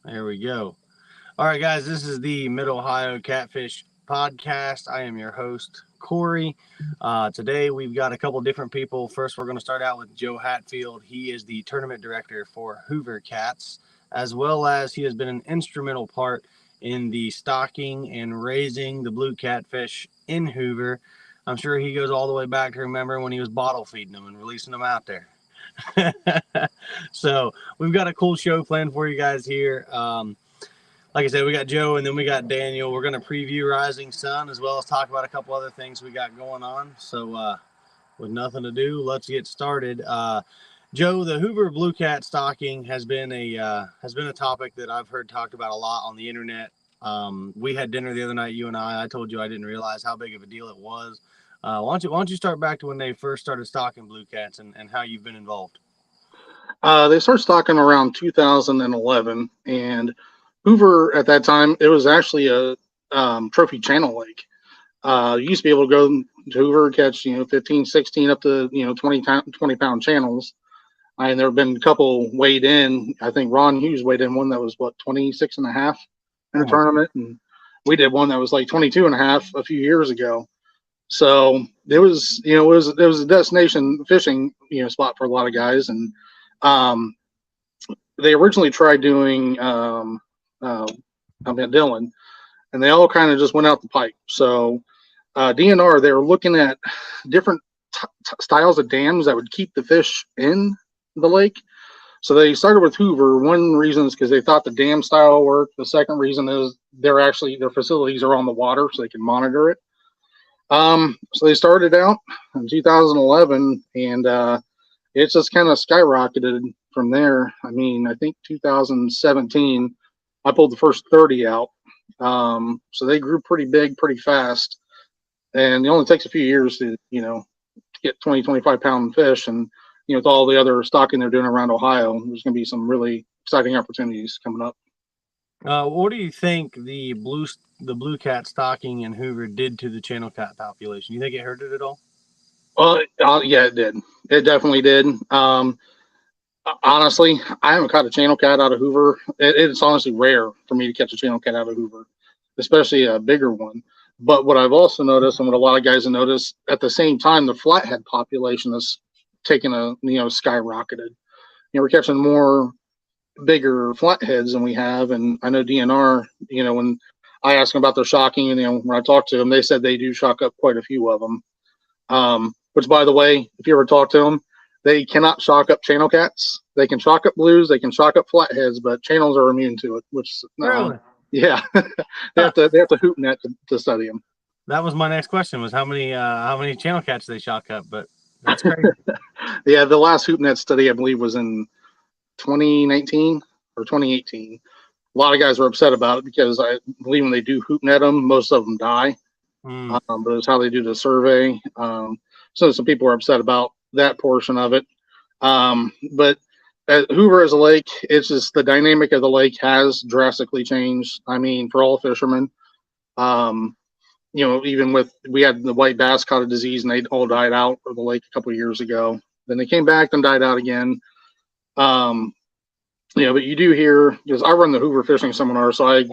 There we go. All right, guys, this is the Mid Ohio Catfish Podcast. I am your host, Corey. Today, we've got a couple different people. First, we're going to start out with Joe Hatfield. He is the tournament director for Hoover Cats, as well as he has been an instrumental part in the stocking and raising the blue catfish in Hoover. I'm sure he goes all the way back to remember when he was bottle feeding them and releasing them out there. So we've got a cool show planned for you guys here. Like I said, we got Joe and then we got Daniel. We're going to preview Rising Sun as well as talk about a couple other things we got going on. So with nothing to do, let's get started. Joe, the Hoover Blue Cat stocking has been a topic that I've heard talked about a lot on the internet. We had dinner the other night, you and I. I told you I didn't realize how big of a deal it was. Why don't you start back to when they first started stocking blue cats and how you've been involved? They started stocking around 2011, and Hoover at that time, it was actually a trophy channel lake. You used to be able to go to Hoover, catch 15, 16 up to 20 pound channels. And there have been a couple weighed in. I think Ron Hughes weighed in one that was 26 and a half in the tournament, and we did one that was like 22 and a half a few years ago. So it was a destination fishing spot for a lot of guys, and they originally tried doing Dylan, and they all kind of just went out the pipe. So DNR, they were looking at different styles of dams that would keep the fish in the lake. So they started with Hoover. One reason is because they thought the dam style worked. The second reason is their facilities are on the water, so they can monitor it. So they started out in 2011, and it's just kind of skyrocketed from there. I mean, I think 2017, I pulled the first 30 out. So they grew pretty big, pretty fast. And it only takes a few years to get 20, 25 pound fish. And, with all the other stocking they're doing around Ohio, there's going to be some really exciting opportunities coming up. What do you think the blue cat stocking in Hoover did to the channel cat population? You think it hurt it at all? Yeah, it did. It definitely did. Honestly, I haven't caught a channel cat out of Hoover. It's honestly rare for me to catch a channel cat out of Hoover, especially a bigger one. But what I've also noticed, and what a lot of guys have noticed, at the same time, the flathead population is taking skyrocketed. We're catching more bigger flatheads than we have, and I know DNR. When I asked them about their shocking, and when I talked to them, they said they do shock up quite a few of them. Which, by the way, if you ever talk to them, they cannot shock up channel cats. They can shock up blues, they can shock up flatheads, but channels are immune to it. Which, really? Yeah, they have to hoop net to study them. That was my next question: was how many channel cats they shock up? But that's crazy. Yeah, the last hoop net study I believe was in 2019 or 2018. A lot of guys were upset about it because I believe when they do hoop net them, most of them die. But it's how they do the survey. So some people are upset about that portion of it. But at Hoover as a lake, it's just the dynamic of the lake has drastically changed. I mean, for all fishermen, even we had the white bass caught a disease and they all died out of the lake a couple of years ago. Then they came back, then died out again. But you do hear, because I run the Hoover fishing seminar, so I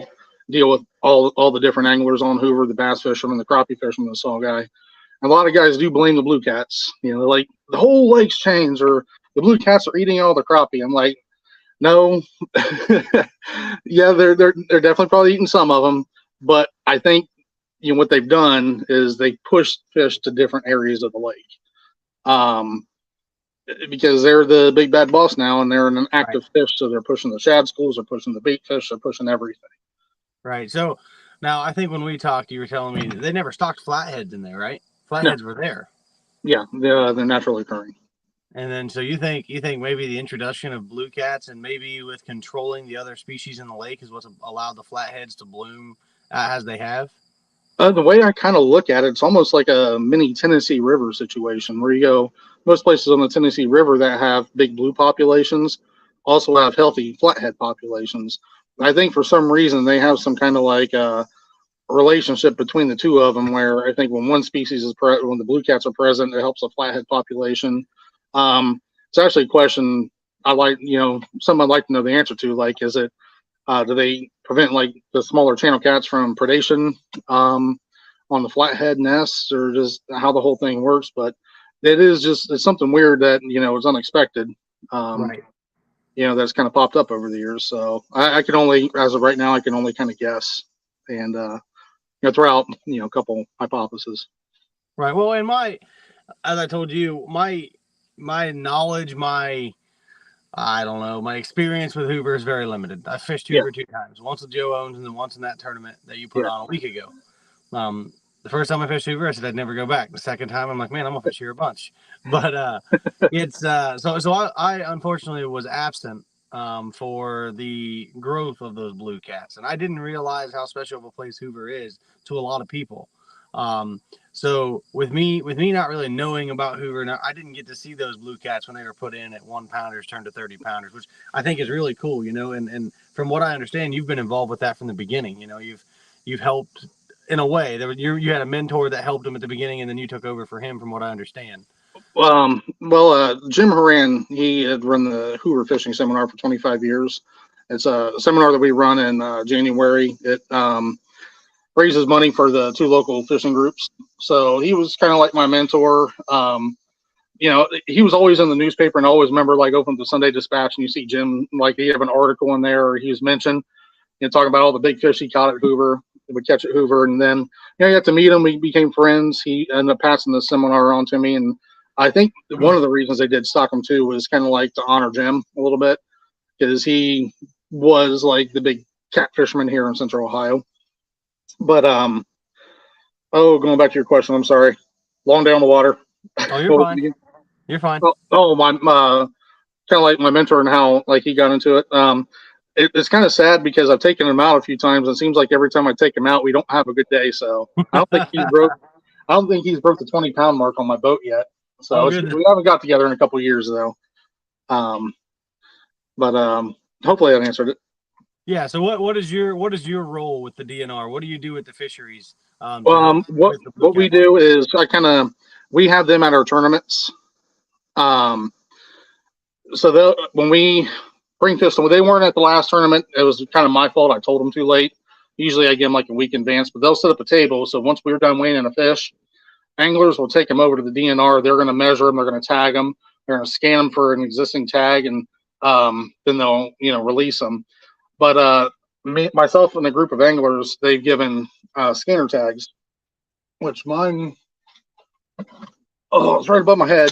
deal with all the different anglers on Hoover, the bass fishermen, the crappie fishermen, the saw guy. And a lot of guys do blame the blue cats. They're like, the whole lake's changed, or the blue cats are eating all the crappie. I'm like, no. Yeah, they're definitely probably eating some of them, but I think what they've done is they pushed fish to different areas of the lake. Because they're the big bad boss now, and they're an active fish, so they're pushing the shad schools, they're pushing the bait fish, they're pushing everything. Right. So now I think when we talked, you were telling me they never stocked flatheads in there, right? Flatheads were there. Yeah, they're naturally occurring. And then, so you think maybe the introduction of blue cats and maybe with controlling the other species in the lake is what's allowed the flatheads to bloom as they have? The way I kind of look at it, it's almost like a mini Tennessee River situation where you go, most places on the Tennessee River that have big blue populations also have healthy flathead populations. I think for some reason they have some kind of like a relationship between the two of them where I think when one species is when the blue cats are present, it helps the flathead population. It's actually a question I like, something I'd like to know the answer to. Like, is it Do they prevent like the smaller channel cats from predation on the flathead nests, or just how the whole thing works? But it's something weird that is unexpected. Right. That's kind of popped up over the years. So I can only, as of right now, I can only kind of guess and throw out a couple hypotheses. Right. Well, as I told you, my knowledge, I don't know, my experience with Hoover is very limited. I fished Hoover 2 times, once with Joe Owens and then once in that tournament that you put on a week ago. The first time I fished Hoover, I said I'd never go back. The second time, I'm like, man, I'm gonna fish here a bunch. But it's so I unfortunately was absent for the growth of those blue cats, and I didn't realize how special of a place Hoover is to a lot of people. So with me not really knowing about Hoover, I didn't get to see those blue cats when they were put in at 1 pounders turned to 30 pounders, which I think is really cool. And from what I understand, you've been involved with that from the beginning. You've helped. In a way, you had a mentor that helped him at the beginning, and then you took over for him, from what I understand. Jim Horan, he had run the Hoover fishing seminar for 25 years. It's a seminar that we run in January. It raises money for the 2 local fishing groups. So he was kind of like my mentor. He was always in the newspaper, and I always remember like open the Sunday Dispatch, and you see Jim, like he have an article in there, or he was mentioned, talking about all the big fish he caught at Hoover. Would catch at Hoover, and then you got to meet him. We became friends. He ended up passing the seminar on to me, and I think one of the reasons they did stock him too was kind of like to honor Jim a little bit, because he was like the big cat fisherman here in Central Ohio. But going back to your question, I'm sorry. Long down the water. Oh, you're fine. You're fine. My kind of like my mentor and how like he got into it. It's kind of sad because I've taken him out a few times, and it seems like every time I take him out, we don't have a good day. So I don't think he's broke the 20-pound mark on my boat yet. So we haven't got together in a couple of years though. But hopefully I answered it. Yeah. So what is your role with the DNR? What do you do with the fisheries? What we do is we have them at our tournaments. So when we bring fish, they weren't at the last tournament. It was kind of my fault. I told them too late. Usually I give them like a week in advance, but they'll set up a table. So once we're done weighing in a fish, anglers will take them over to the DNR. They're going to measure them. They're going to tag them. They're going to scan them for an existing tag, and then they'll release them. But myself and a group of anglers, they've given scanner tags, which mine, it's right above my head.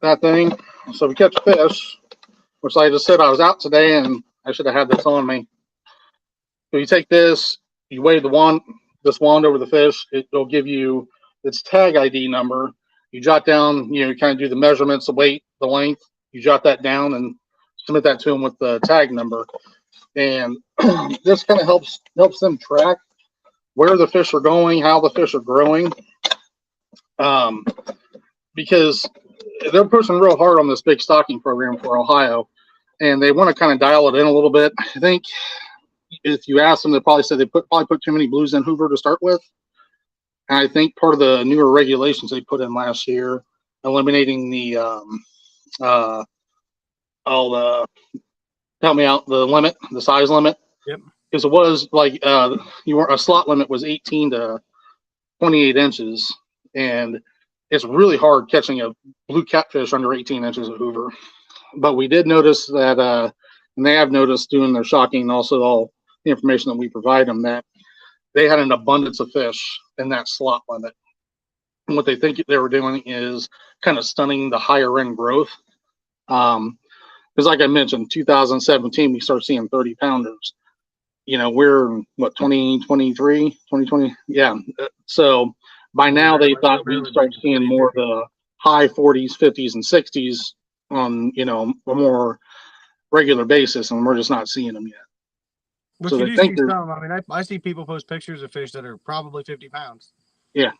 That thing. So we catch fish, which I just said I was out today and I should have had this on me. So you take this, you weigh this wand over the fish, it'll give you its tag ID number. You jot down, you kind of do the measurements, the weight, the length, you jot that down and submit that to them with the tag number. And this kind of helps them track where the fish are going, how the fish are growing. Because they're pushing real hard on this big stocking program for Ohio, and they want to kind of dial it in a little bit. I think if you ask them, they probably said they probably put too many blues in Hoover to start with. And I think part of the newer regulations they put in last year, eliminating the help me out, the size limit. Yep. Because it was like a slot limit was 18 to 28 inches, and it's really hard catching a blue catfish under 18 inches at Hoover. But we did notice that, and they have noticed doing their shocking and also all the information that we provide them, that they had an abundance of fish in that slot limit. And what they think they were doing is kind of stunning the higher end growth. Because like I mentioned, 2017, we start seeing 30 pounders. We're what, 2023, 2020? Yeah. So by now they thought we'd start seeing more of the high 40s, 50s, and 60s on, a more regular basis, and we're just not seeing them yet. But so you do see some. I mean, I see people post pictures of fish that are probably 50 pounds. Yeah,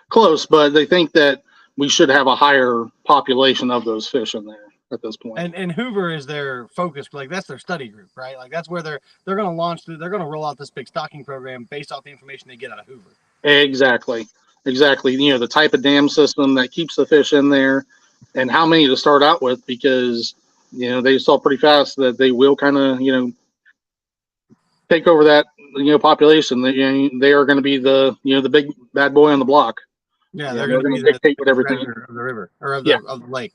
close, but they think that we should have a higher population of those fish in there at this point. And Hoover is their focus, like that's their study group, right? Like that's where they're going to roll out this big stocking program based off the information they get out of Hoover. Exactly. The type of dam system that keeps the fish in there, and how many to start out with, because they saw pretty fast that they will kind of, take over that, population. That they are going to be the big bad boy on the block. Yeah, they're They're going to going be to dictate what the everything. treasure of the river or of Yeah. the lake.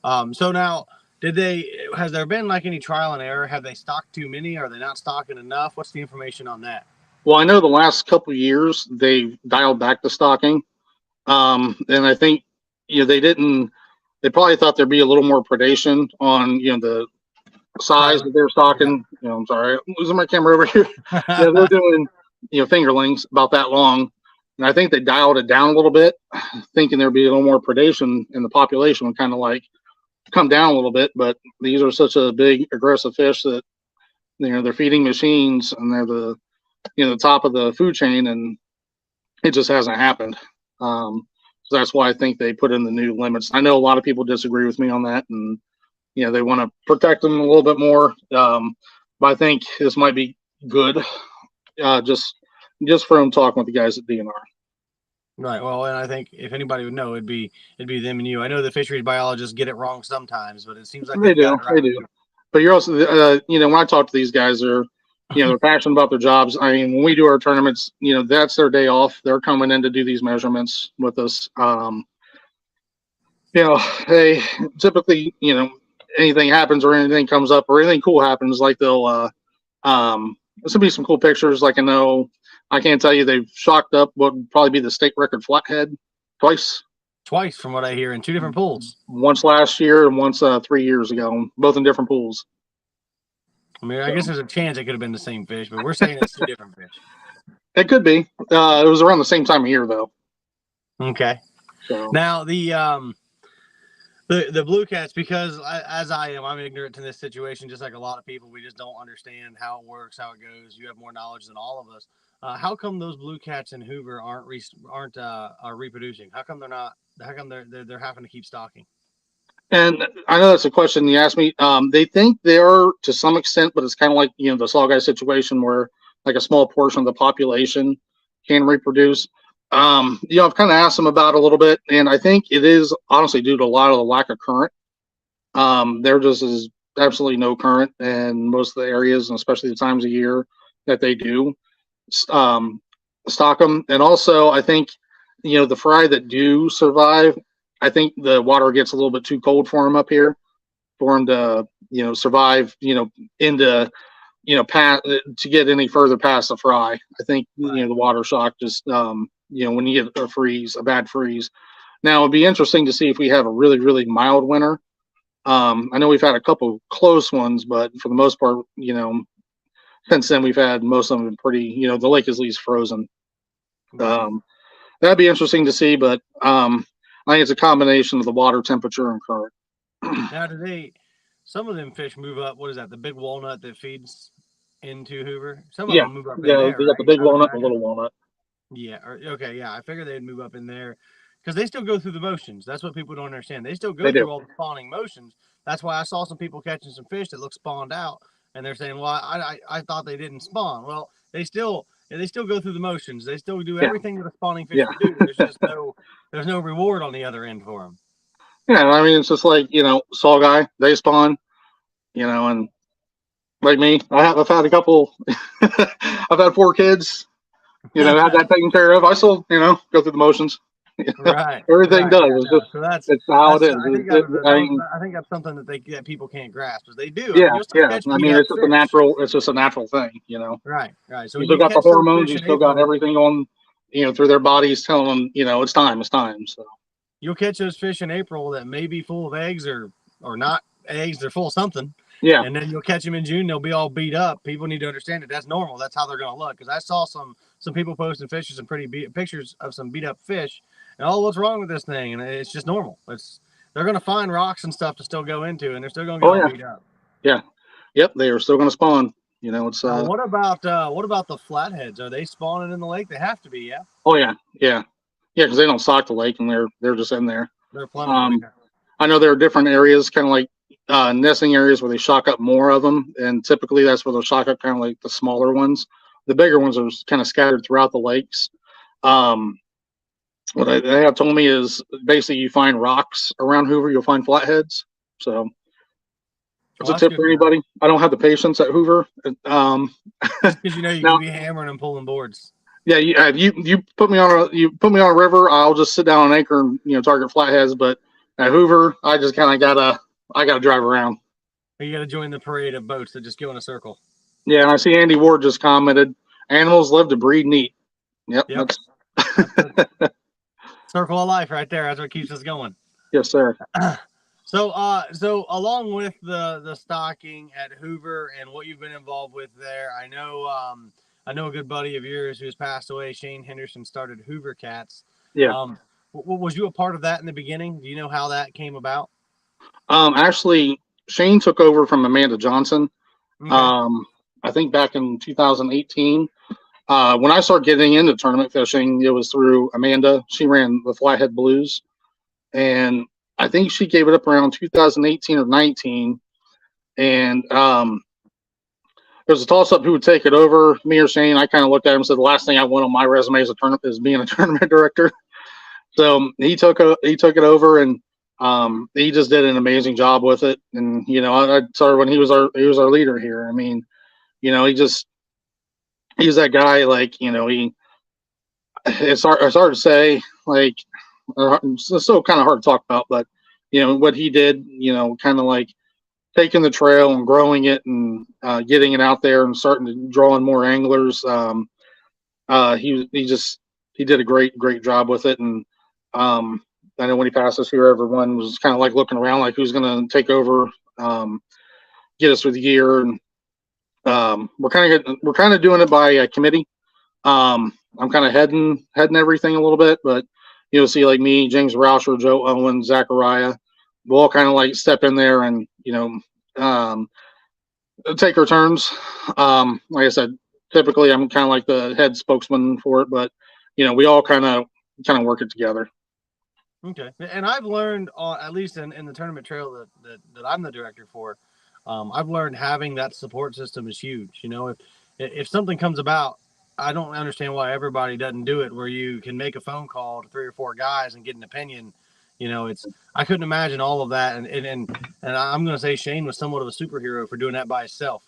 So now, has there been like any trial and error? Have they stocked too many? Are they not stocking enough? What's the information on that? Well, I know the last couple of years they've dialed back the stocking, and I think they didn't. They probably thought there'd be a little more predation on the size that they're stocking. Yeah. I'm sorry, I'm losing my camera over here. They're doing fingerlings about that long, and I think they dialed it down a little bit, thinking there'd be a little more predation and the population would kind of like come down a little bit. But these are such a big aggressive fish that they're feeding machines and they're the top of the food chain, and it just hasn't happened. So that's why I think they put in the new limits. I know a lot of people disagree with me on that, and they want to protect them a little bit more. But I think this might be good, just from talking with the guys at DNR. Right. Well, and I think if anybody would know, it'd be them and you. I know the fisheries biologists get it wrong sometimes, but it seems like they do. Right. They do. But you're also, when I talk to these guys, they're passionate about their jobs. I mean, when we do our tournaments, that's their day off. They're coming in to do these measurements with us. They typically, anything happens or anything comes up or anything cool happens, like they'll, this will be some cool pictures. Like I can't tell you, they've shocked up what would probably be the state record flathead twice. Twice, from what I hear, in 2 different pools. Once last year and once 3 years ago, both in different pools. I mean, I guess there's a chance it could have been the same fish, but we're saying it's 2 different fish. It could be. It was around the same time of year, though. Okay. So. Now the blue cats, because as I'm ignorant to this situation, just like a lot of people. We just don't understand how it works, how it goes. You have more knowledge than all of us. How come those blue cats in Hoover aren't reproducing? How come they're not? How come they're having to keep stocking? And I know that's a question you asked me. They think they are to some extent, but it's kind of like the saw guy situation where like a small portion of the population can reproduce. I've kind of asked them about it a little bit, and I think it is honestly due to a lot of the lack of current. There just is absolutely no current in most of the areas, and especially the times of year that they do stock them. And also, I think the fry that do survive, I think the water gets a little bit too cold for them up here, for them to survive into past to get any further past the fry. I think the water shock just when you get a bad freeze. Now it'd be interesting to see if we have a really, really mild winter. I know we've had a couple close ones, but for the most part, since then we've had most of them pretty. The lake is at least frozen. That'd be interesting to see, but I think it's a combination of the water temperature and current. Now, some of them fish move up? What is that? The big walnut that feeds into Hoover? Some of them move up in there. They got the big walnut and the little walnut. Yeah. Okay. Yeah. I figured they'd move up in there because they still go through the motions. That's what people don't understand. They still go through all the spawning motions. That's why I saw some people catching some fish that look spawned out, and they're saying, "Well, I thought they didn't spawn." Well, they still go through the motions. They still do everything that a spawning fish would do. There's just there's no reward on the other end for them. Yeah, I mean, it's just like saw guy. They spawn, and like me, I've had a couple. I've had 4 kids. Had that taken care of. I still, go through the motions. Right. Everything does. It's just it's how it is. I think that's something that people can't grasp. Is they do. Yeah. I mean, it's just a natural. It's just a natural thing. Right. So you still got the hormones. You still got everything on. Through their bodies telling them, it's time. It's time. So you'll catch those fish in April that may be full of eggs or not eggs. They're full of something. Yeah. And then you'll catch them in June. They'll be all beat up. People need to understand that that's normal. That's how they're going to look. Because I saw some people posting pictures of some beat up fish. And what's wrong with this thing? And it's just normal. They're going to find rocks and stuff to still go into, and they're still going to get beat up. Yeah. Yep. They are still going to spawn. It's what about the flatheads? Are they spawning in the lake? They have to be, yeah. Oh yeah. Because they don't stock the lake, and they're just in there. They're plenty. I know there are different areas, kind of like nesting areas where they shock up more of them, and typically that's where they'll shock up kind of like the smaller ones. The bigger ones are kind of scattered throughout the lakes. What they have told me is basically you find rocks around Hoover, you'll find flatheads. So That's a tip for anybody. I don't have the patience at Hoover. Just because you know you now, can be hammering and pulling boards. yeah, you put me on a river, I'll just sit down on anchor and target flatheads. But at Hoover, I just kind of gotta drive around. You got to join the parade of boats that just go in a circle. Yeah, and I see Andy Ward just commented, "Animals live to breed and eat." Yep. That's circle of life right there. That's what keeps us going. Yes, sir. So along with the stocking at Hoover and what you've been involved with there, I know a good buddy of yours who's passed away, Shane Henderson, started Hoover Cats. Yeah. Was you a part of that in the beginning? Do you know how that came about? Actually, Shane took over from Amanda Johnson. Okay. I think back in 2018. When I started getting into tournament fishing, it was through Amanda. She ran the Flathead Blues, and I think she gave it up around 2018 or 19. And there was a toss-up who would take it over, me or Shane. I kind of looked at him and said, the last thing I want on my resume is being a tournament director. So he took it over, and he just did an amazing job with it. And I started when he was our leader here. I mean, he's that guy. Like it's hard to say. Like it's so kind of hard to talk about, but what he did. Kind of like taking the trail and growing it and getting it out there and starting to draw in more anglers. He did a great job with it. And I know when he passed us here, everyone was kind of like looking around like who's going to take over, get us through the year. And we're kind of doing it by committee. I'm kind of heading everything a little bit, but you'll see like me, James Rauscher, Joe Owen, Zachariah, we'll all kind of like step in there and take our turns. Like I said, typically I'm kind of like the head spokesman for it, but we all kind of work it together. Okay, and I've learned, at least in the tournament trail that I'm the director for, I've learned having that support system is huge. If something comes about, I don't understand why everybody doesn't do it, where you can make a phone call to 3 or 4 guys and get an opinion. I couldn't imagine all of that, and I'm going to say Shane was somewhat of a superhero for doing that by himself.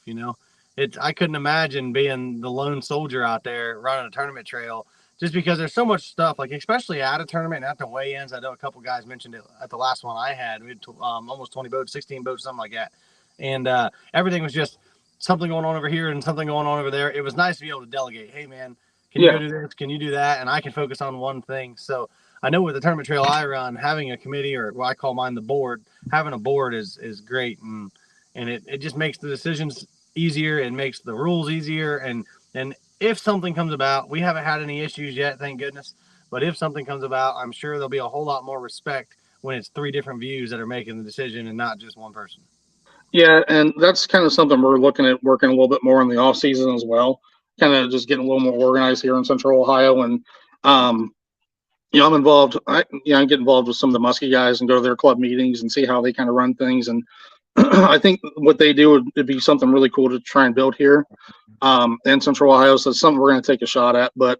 I couldn't imagine being the lone soldier out there running a tournament trail, just because there's so much stuff, like especially at a tournament and at the weigh-ins. I know a couple guys mentioned it at the last one I had. We had almost 20 boats, 16 boats, something like that, and everything was just something going on over here and something going on over there. It was nice to be able to delegate. Hey, man, can you go do this? Can you do that? And I can focus on one thing. So I know with the tournament trail I run, having a committee, or what I call mine the board, having a board is great, and it just makes the decisions easier. It makes the rules easier, and if something comes about, we haven't had any issues yet, thank goodness. But if something comes about, I'm sure there'll be a whole lot more respect when it's 3 different views that are making the decision and not just one person. Yeah, and that's kind of something we're looking at working a little bit more in the off season as well. Kind of just getting a little more organized here in Central Ohio, and I'm involved. I get involved with some of the Muskie guys and go to their club meetings and see how they kind of run things. And I think what they do would be something really cool to try and build here in Central Ohio. So it's something we're going to take a shot at. But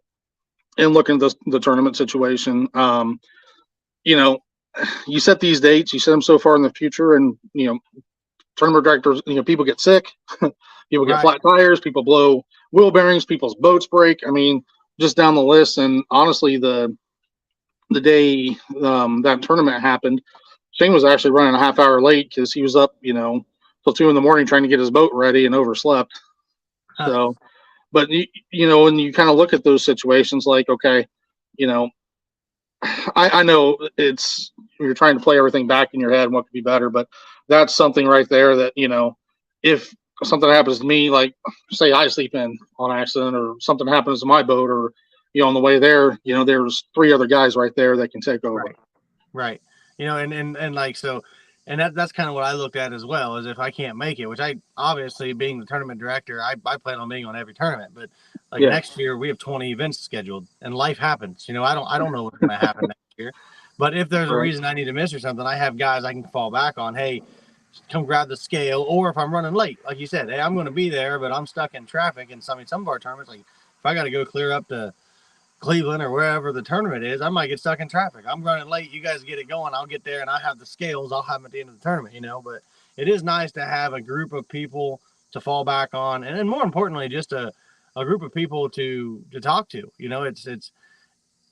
in looking at the tournament situation, you set these dates, you set them so far in the future, and tournament directors, people get sick, people get flat tires, people blow wheel bearings, people's boats break. I mean, just down the list. And honestly, the day that tournament happened, Shane was actually running a half hour late because he was up, till 2 a.m. trying to get his boat ready and overslept. So, but when you kind of look at those situations, like, okay, I know you're trying to play everything back in your head and what could be better, but that's something right there that, if something happens to me, like say I sleep in on accident or something happens to my boat, or, on the way there, there's 3 other guys right there that can take over. Right. And like, so, and that's kind of what I looked at as well, is if I can't make it, which I obviously, being the tournament director, I plan on being on every tournament, but like next year we have 20 events scheduled and life happens. I don't know what's going to happen next year, but if there's a reason I need to miss or something, I have guys I can fall back on. Hey, come grab the scale. Or if I'm running late, like you said, hey, I'm going to be there, but I'm stuck in traffic. And some of our tournaments, like if I got to go clear up to Cleveland or wherever the tournament is, I might get stuck in traffic. I'm running late. You guys get it going. I'll get there and I have the scales. I'll have them at the end of the tournament, but it is nice to have a group of people to fall back on, and then more importantly, just a group of people to talk to. You know, it's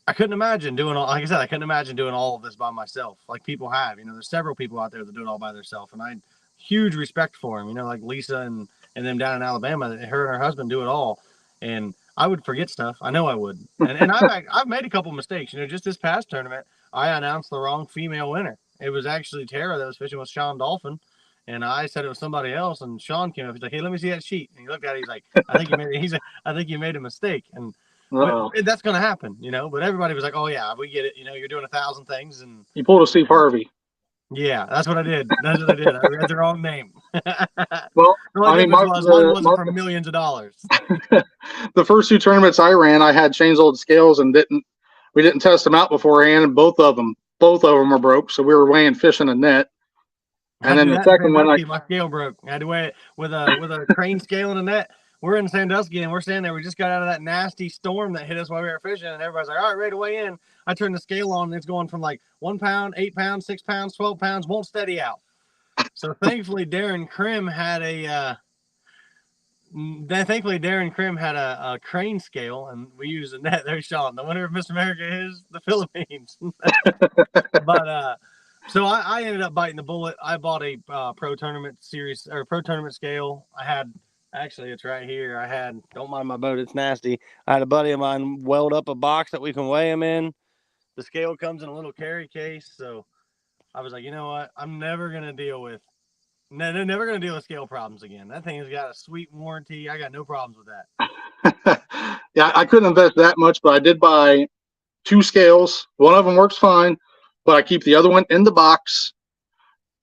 I couldn't imagine doing all, like I said, I couldn't imagine doing all of this by myself. Like people have, you know, there's several people out there that do it all by themselves, and I huge respect for them. You know, like Lisa and them down in Alabama, her and her husband do it all, and I would forget stuff. I know I would, and I've made a couple mistakes. You know, just this past tournament, I announced the wrong female winner. It was actually Tara that was fishing with Sean Dolphin, and I said it was somebody else. And Sean came up, he's like, "Hey, let me see that sheet." And he looked at it, he's like, "I think you made it." He's like, "I think you made a mistake." And that's going to happen, you know, but everybody was like, "Oh yeah, we get it. You know, you're doing 1,000 things." And you pulled a Steve Harvey. Yeah, that's what I did. That's what I did. I read the wrong name. Well, I mean, mine wasn't for millions of dollars. The first 2 tournaments I ran, I had Shane's old scales and we didn't test them out beforehand, and both of them were broke. So we were weighing fish in a net. And then the second one, my scale broke. I had to weigh it with a crane scale in a net. We're in Sandusky and we're standing there. We just got out of that nasty storm that hit us while we were fishing, and everybody's like, "All right, ready to weigh in." I turned the scale on, and it's going from like 1 pound, 8 pounds, 6 pounds, 12 pounds, won't steady out. So thankfully, Darren Krim had a crane scale, and we used a net. There's Sean. The winner of Mr. America is the Philippines. But so I ended up biting the bullet. I bought a pro tournament scale. Actually, it's right here. Don't mind my boat, it's nasty. I had a buddy of mine weld up a box that we can weigh them in. The scale comes in a little carry case. So I was like, you know what? I'm never going to deal with scale problems again. That thing has got a sweet warranty. I got no problems with that. Yeah, I couldn't invest that much, but I did buy 2 scales. One of them works fine, but I keep the other one in the box.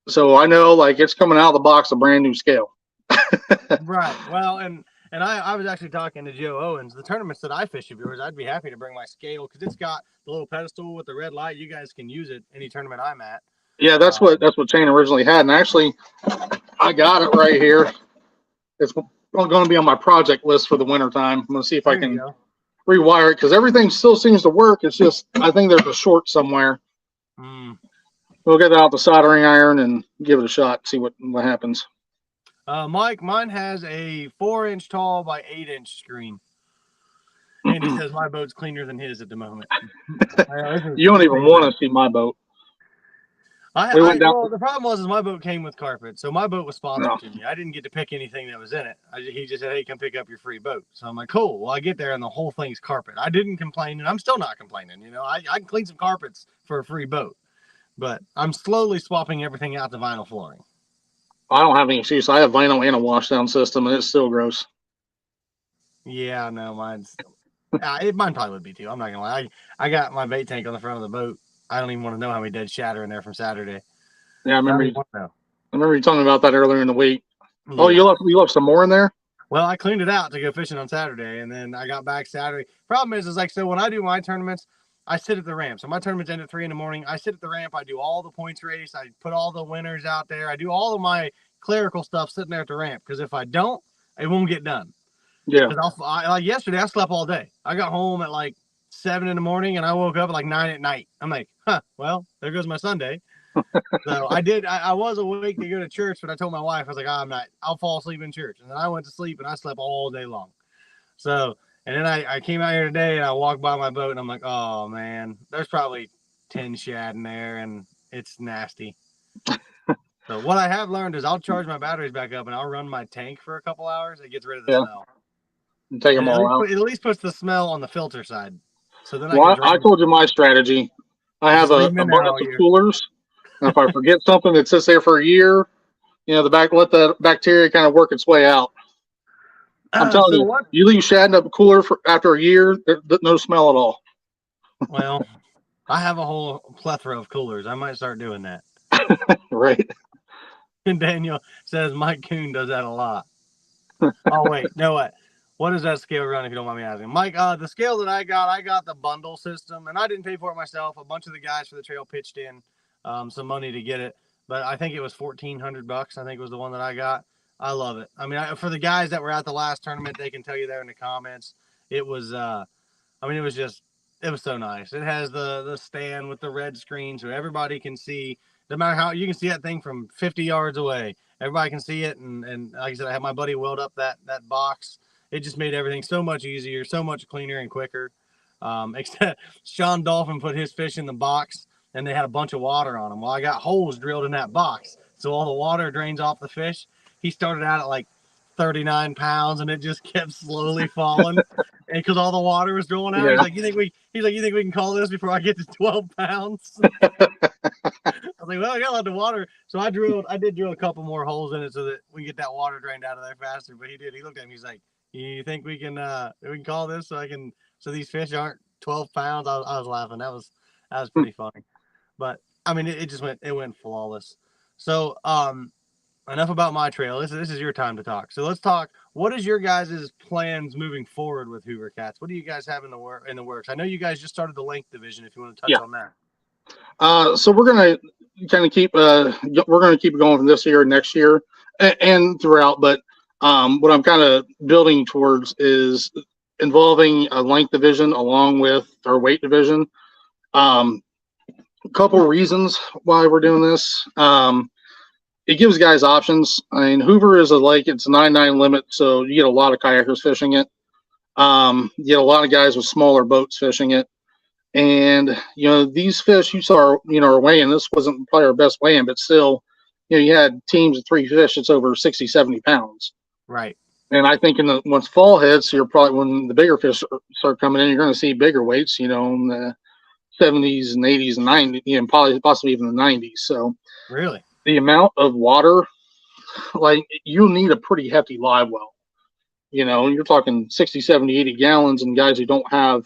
So I know like it's coming out of the box, a brand new scale. Right. Well, and I was actually talking to Joe Owens. The tournaments that I fish of yours, I'd be happy to bring my scale because it's got the little pedestal with the red light. You guys can use it any tournament I'm at. Yeah, that's what Shane originally had, and actually, I got it right here. It's going to be on my project list for the winter time. I'm going to see if I can rewire it because everything still seems to work. It's just I think there's a short somewhere. We'll get out the soldering iron and give it a shot. See what happens. Mike, mine has a 4-inch tall by 8-inch screen. And he says my boat's cleaner than his at the moment. You don't even want to see my boat. The problem was my boat came with carpet, so my boat was sponsored to me. I didn't get to pick anything that was in it. He just said, "Hey, come pick up your free boat." So I'm like, "Cool." Well, I get there and the whole thing's carpet. I didn't complain, and I'm still not complaining. You know, I can clean some carpets for a free boat, but I'm slowly swapping everything out to vinyl flooring. I don't have any excuse. I have vinyl and a washdown system, and it's still gross. Yeah, no, mine probably would be too. I'm not gonna lie. I got my bait tank on the front of the boat. I don't even want to know how many dead shatter in there from Saturday. Yeah, I remember you talking about that earlier in the week. Yeah. Oh, you left some more in there? Well, I cleaned it out to go fishing on Saturday, and then I got back Saturday. Problem is like, so when I do my tournaments, I sit at the ramp. So my tournaments end at 3 a.m. I sit at the ramp. I do all the points race. I put all the winners out there. I do all of my clerical stuff sitting there at the ramp because if I don't, it won't get done. Yeah. Like yesterday, I slept all day. I got home at like 7 a.m. and I woke up at like 9 p.m. I'm like, well, there goes my Sunday. So I was awake to go to church, but I told my wife, I was like, I'm not, I'll fall asleep in church. And then I went to sleep and I slept all day long. So, and then I came out here today and I walked by my boat and I'm like, oh man, there's probably 10 shad in there and it's nasty. So what I have learned is I'll charge my batteries back up and I'll run my tank for a couple hours. It gets rid of the smell. And take them all out. It at least puts the smell on the filter side. So then I told you my strategy. I have a bunch of coolers. And if I forget something that sits there for a year, let the bacteria kind of work its way out. I'm telling you, you leave shad in a cooler after a year, there's no smell at all. Well, I have a whole plethora of coolers. I might start doing that. Right. And Daniel says Mike Coon does that a lot. Oh, wait. No, what? What does that scale run, if you don't mind me asking? Mike, the scale that I got the bundle system, and I didn't pay for it myself. A bunch of the guys for the trail pitched in some money to get it, but I think it was $1,400. I think it was the one that I got. I love it. I mean, for the guys that were at the last tournament, they can tell you there in the comments. It was, it was so nice. It has the stand with the red screen so everybody can see, no matter how, you can see that thing from 50 yards away. everybody can see it. And like I said, I had my buddy weld up that box. It just made everything so much easier, so much cleaner and quicker. Except Sean Dolphin put his fish in the box, and they had a bunch of water on them. Well, I got holes drilled in that box, so all the water drains off the fish. He started out at like 39 pounds, and it just kept slowly falling, and because all the water was draining out. Yeah. He's like, you think we can call this before I get to 12 pounds? I was like, well, I got a lot of water, so I did drill a couple more holes in it so that we get that water drained out of there faster. But he looked at me, he's like, you think we can call this so these fish aren't 12 pounds? I was laughing. That was pretty funny. But I mean, it went flawless. So enough about my trail. This is your time to talk. So let's talk. What is your guys' plans moving forward with Hoover Cats? What do you guys have in the works? I know you guys just started the length division. If you want to touch on that. So we're gonna kind of keep it going from this year, next year, and throughout. But what I'm kind of building towards is involving a length division along with our weight division. A couple of reasons why we're doing this. It gives guys options. I mean, Hoover is it's a 9-9 limit, so you get a lot of kayakers fishing it. You get a lot of guys with smaller boats fishing it. And, these fish, you saw our weigh-in. This wasn't probably our best weigh-in, but still, you had teams of 3 fish that's over 60, 70 pounds. Right. And I think once fall hits, when the bigger fish start coming in, you're going to see bigger weights, in the 70s and 80s and 90s, and possibly even the 90s. So really, the amount of water, you need a pretty hefty live well. You're talking 60, 70, 80 gallons, and guys who don't have,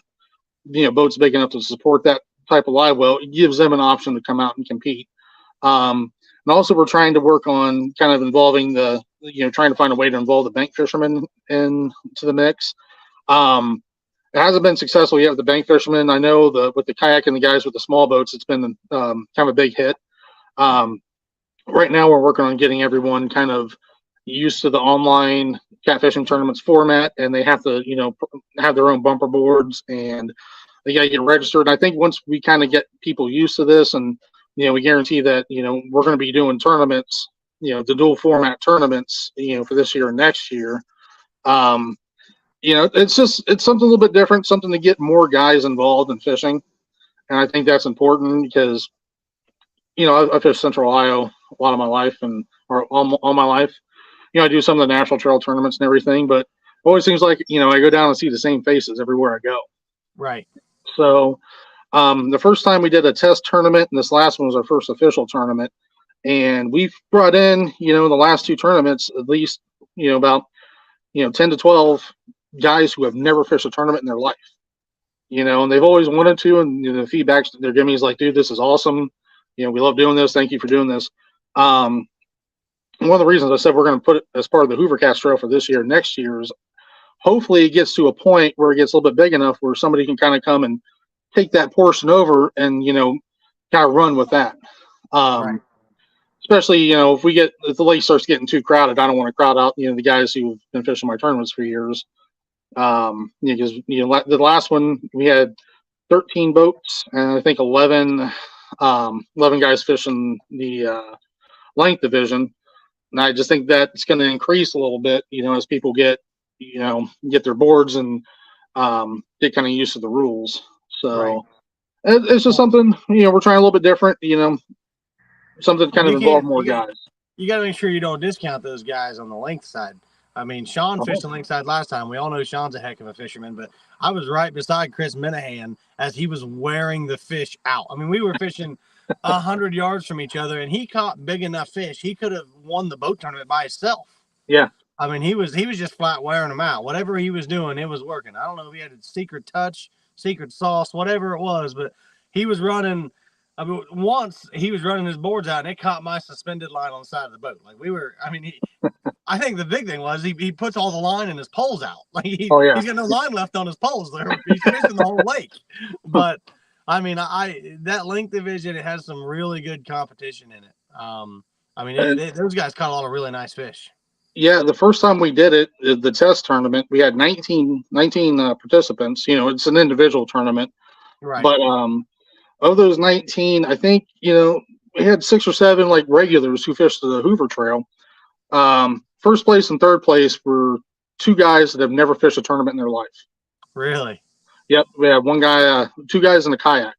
boats big enough to support that type of live well, it gives them an option to come out and compete. And also we're trying to work on kind of involving trying to find a way to involve the bank fishermen into the mix. It hasn't been successful yet with the bank fishermen. I know with the kayak and the guys with the small boats, it's been kind of a big hit. Right now we're working on getting everyone kind of used to the online catfishing tournaments format, and they have to, have their own bumper boards, and they got to get registered. And I think once we kind of get people used to this, and we guarantee that we're going to be doing tournaments, the dual format tournaments, for this year and next year. It's something a little bit different, something to get more guys involved in fishing, and I think that's important because I fished Central Ohio a lot of my life, or all my life. I do some of the national trail tournaments and everything, but it always seems like, I go down and see the same faces everywhere I go. Right. So the first time we did a test tournament, and this last one was our first official tournament, and we've brought in, in the last 2 tournaments, at least, about, 10 to 12 guys who have never fished a tournament in their life, and they've always wanted to, and the feedback they're giving me is like, dude, this is awesome. We love doing this. Thank you for doing this. One of the reasons I said we're going to put it as part of the Hoover Cast Trail for this year, next year, is hopefully it gets to a point where it gets a little bit big enough where somebody can kind of come and take that portion over and, kind of run with that. Right. Especially, if the lake starts getting too crowded, I don't want to crowd out, the guys who've been fishing my tournaments for years. Because, the last one we had 13 boats, and I think 11 guys fishing the length division. And I just think that's going to increase a little bit, as people get their boards and get kind of used to the rules. So right. It's just something, we're trying a little bit different, something to kind of involve more guys. You got to make sure you don't discount those guys on the length side. I mean, Sean fished the length side last time. We all know Sean's a heck of a fisherman, but I was right beside Chris Minahan as he was wearing the fish out. I mean, we were fishing 100 yards from each other, and he caught big enough fish. He could have won the boat tournament by himself. Yeah. I mean, he was just flat wearing them out. Whatever he was doing, it was working. I don't know if he had a secret touch, secret sauce, whatever it was, but he was running. I mean, once he was running his boards out, and it caught my suspended line on the side of the boat. I think the big thing was he puts all the line in his poles out. He's got no line left on his poles there. He's fishing the whole lake. But I mean, that length division, it has some really good competition in it. Those guys caught a lot of really nice fish. Yeah, the first time we did it, the test tournament, we had 19 participants. It's an individual tournament. Right. But of those 19, I think, we had 6 or 7 regulars who fished the Hoover Trail. First place and third place were two guys that have never fished a tournament in their life. Really? Yep. We had one guy, two guys in a kayak.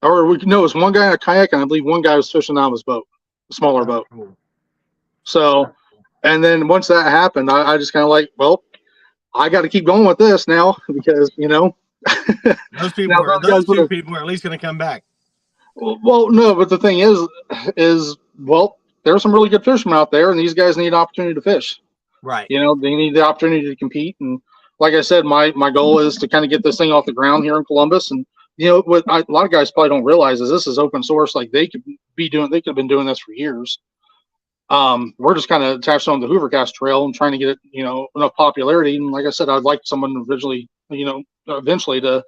Or it was one guy in a kayak, and I believe one guy was fishing out of his boat, a smaller boat. Cool. So, and then once that happened, I just kind of like, well, I got to keep going with this now because, those two people are at least going to come back. Well, no, but the thing is, well, there are some really good fishermen out there, and these guys need an opportunity to fish. Right. They need the opportunity to compete. And like I said, my goal is to kind of get this thing off the ground here in Columbus. And, what a lot of guys probably don't realize is this is open source. Like they could have been doing this for years. We're just kind of attached on the Hoovercast trail and trying to get it, enough popularity. And like I said, I'd like someone eventually to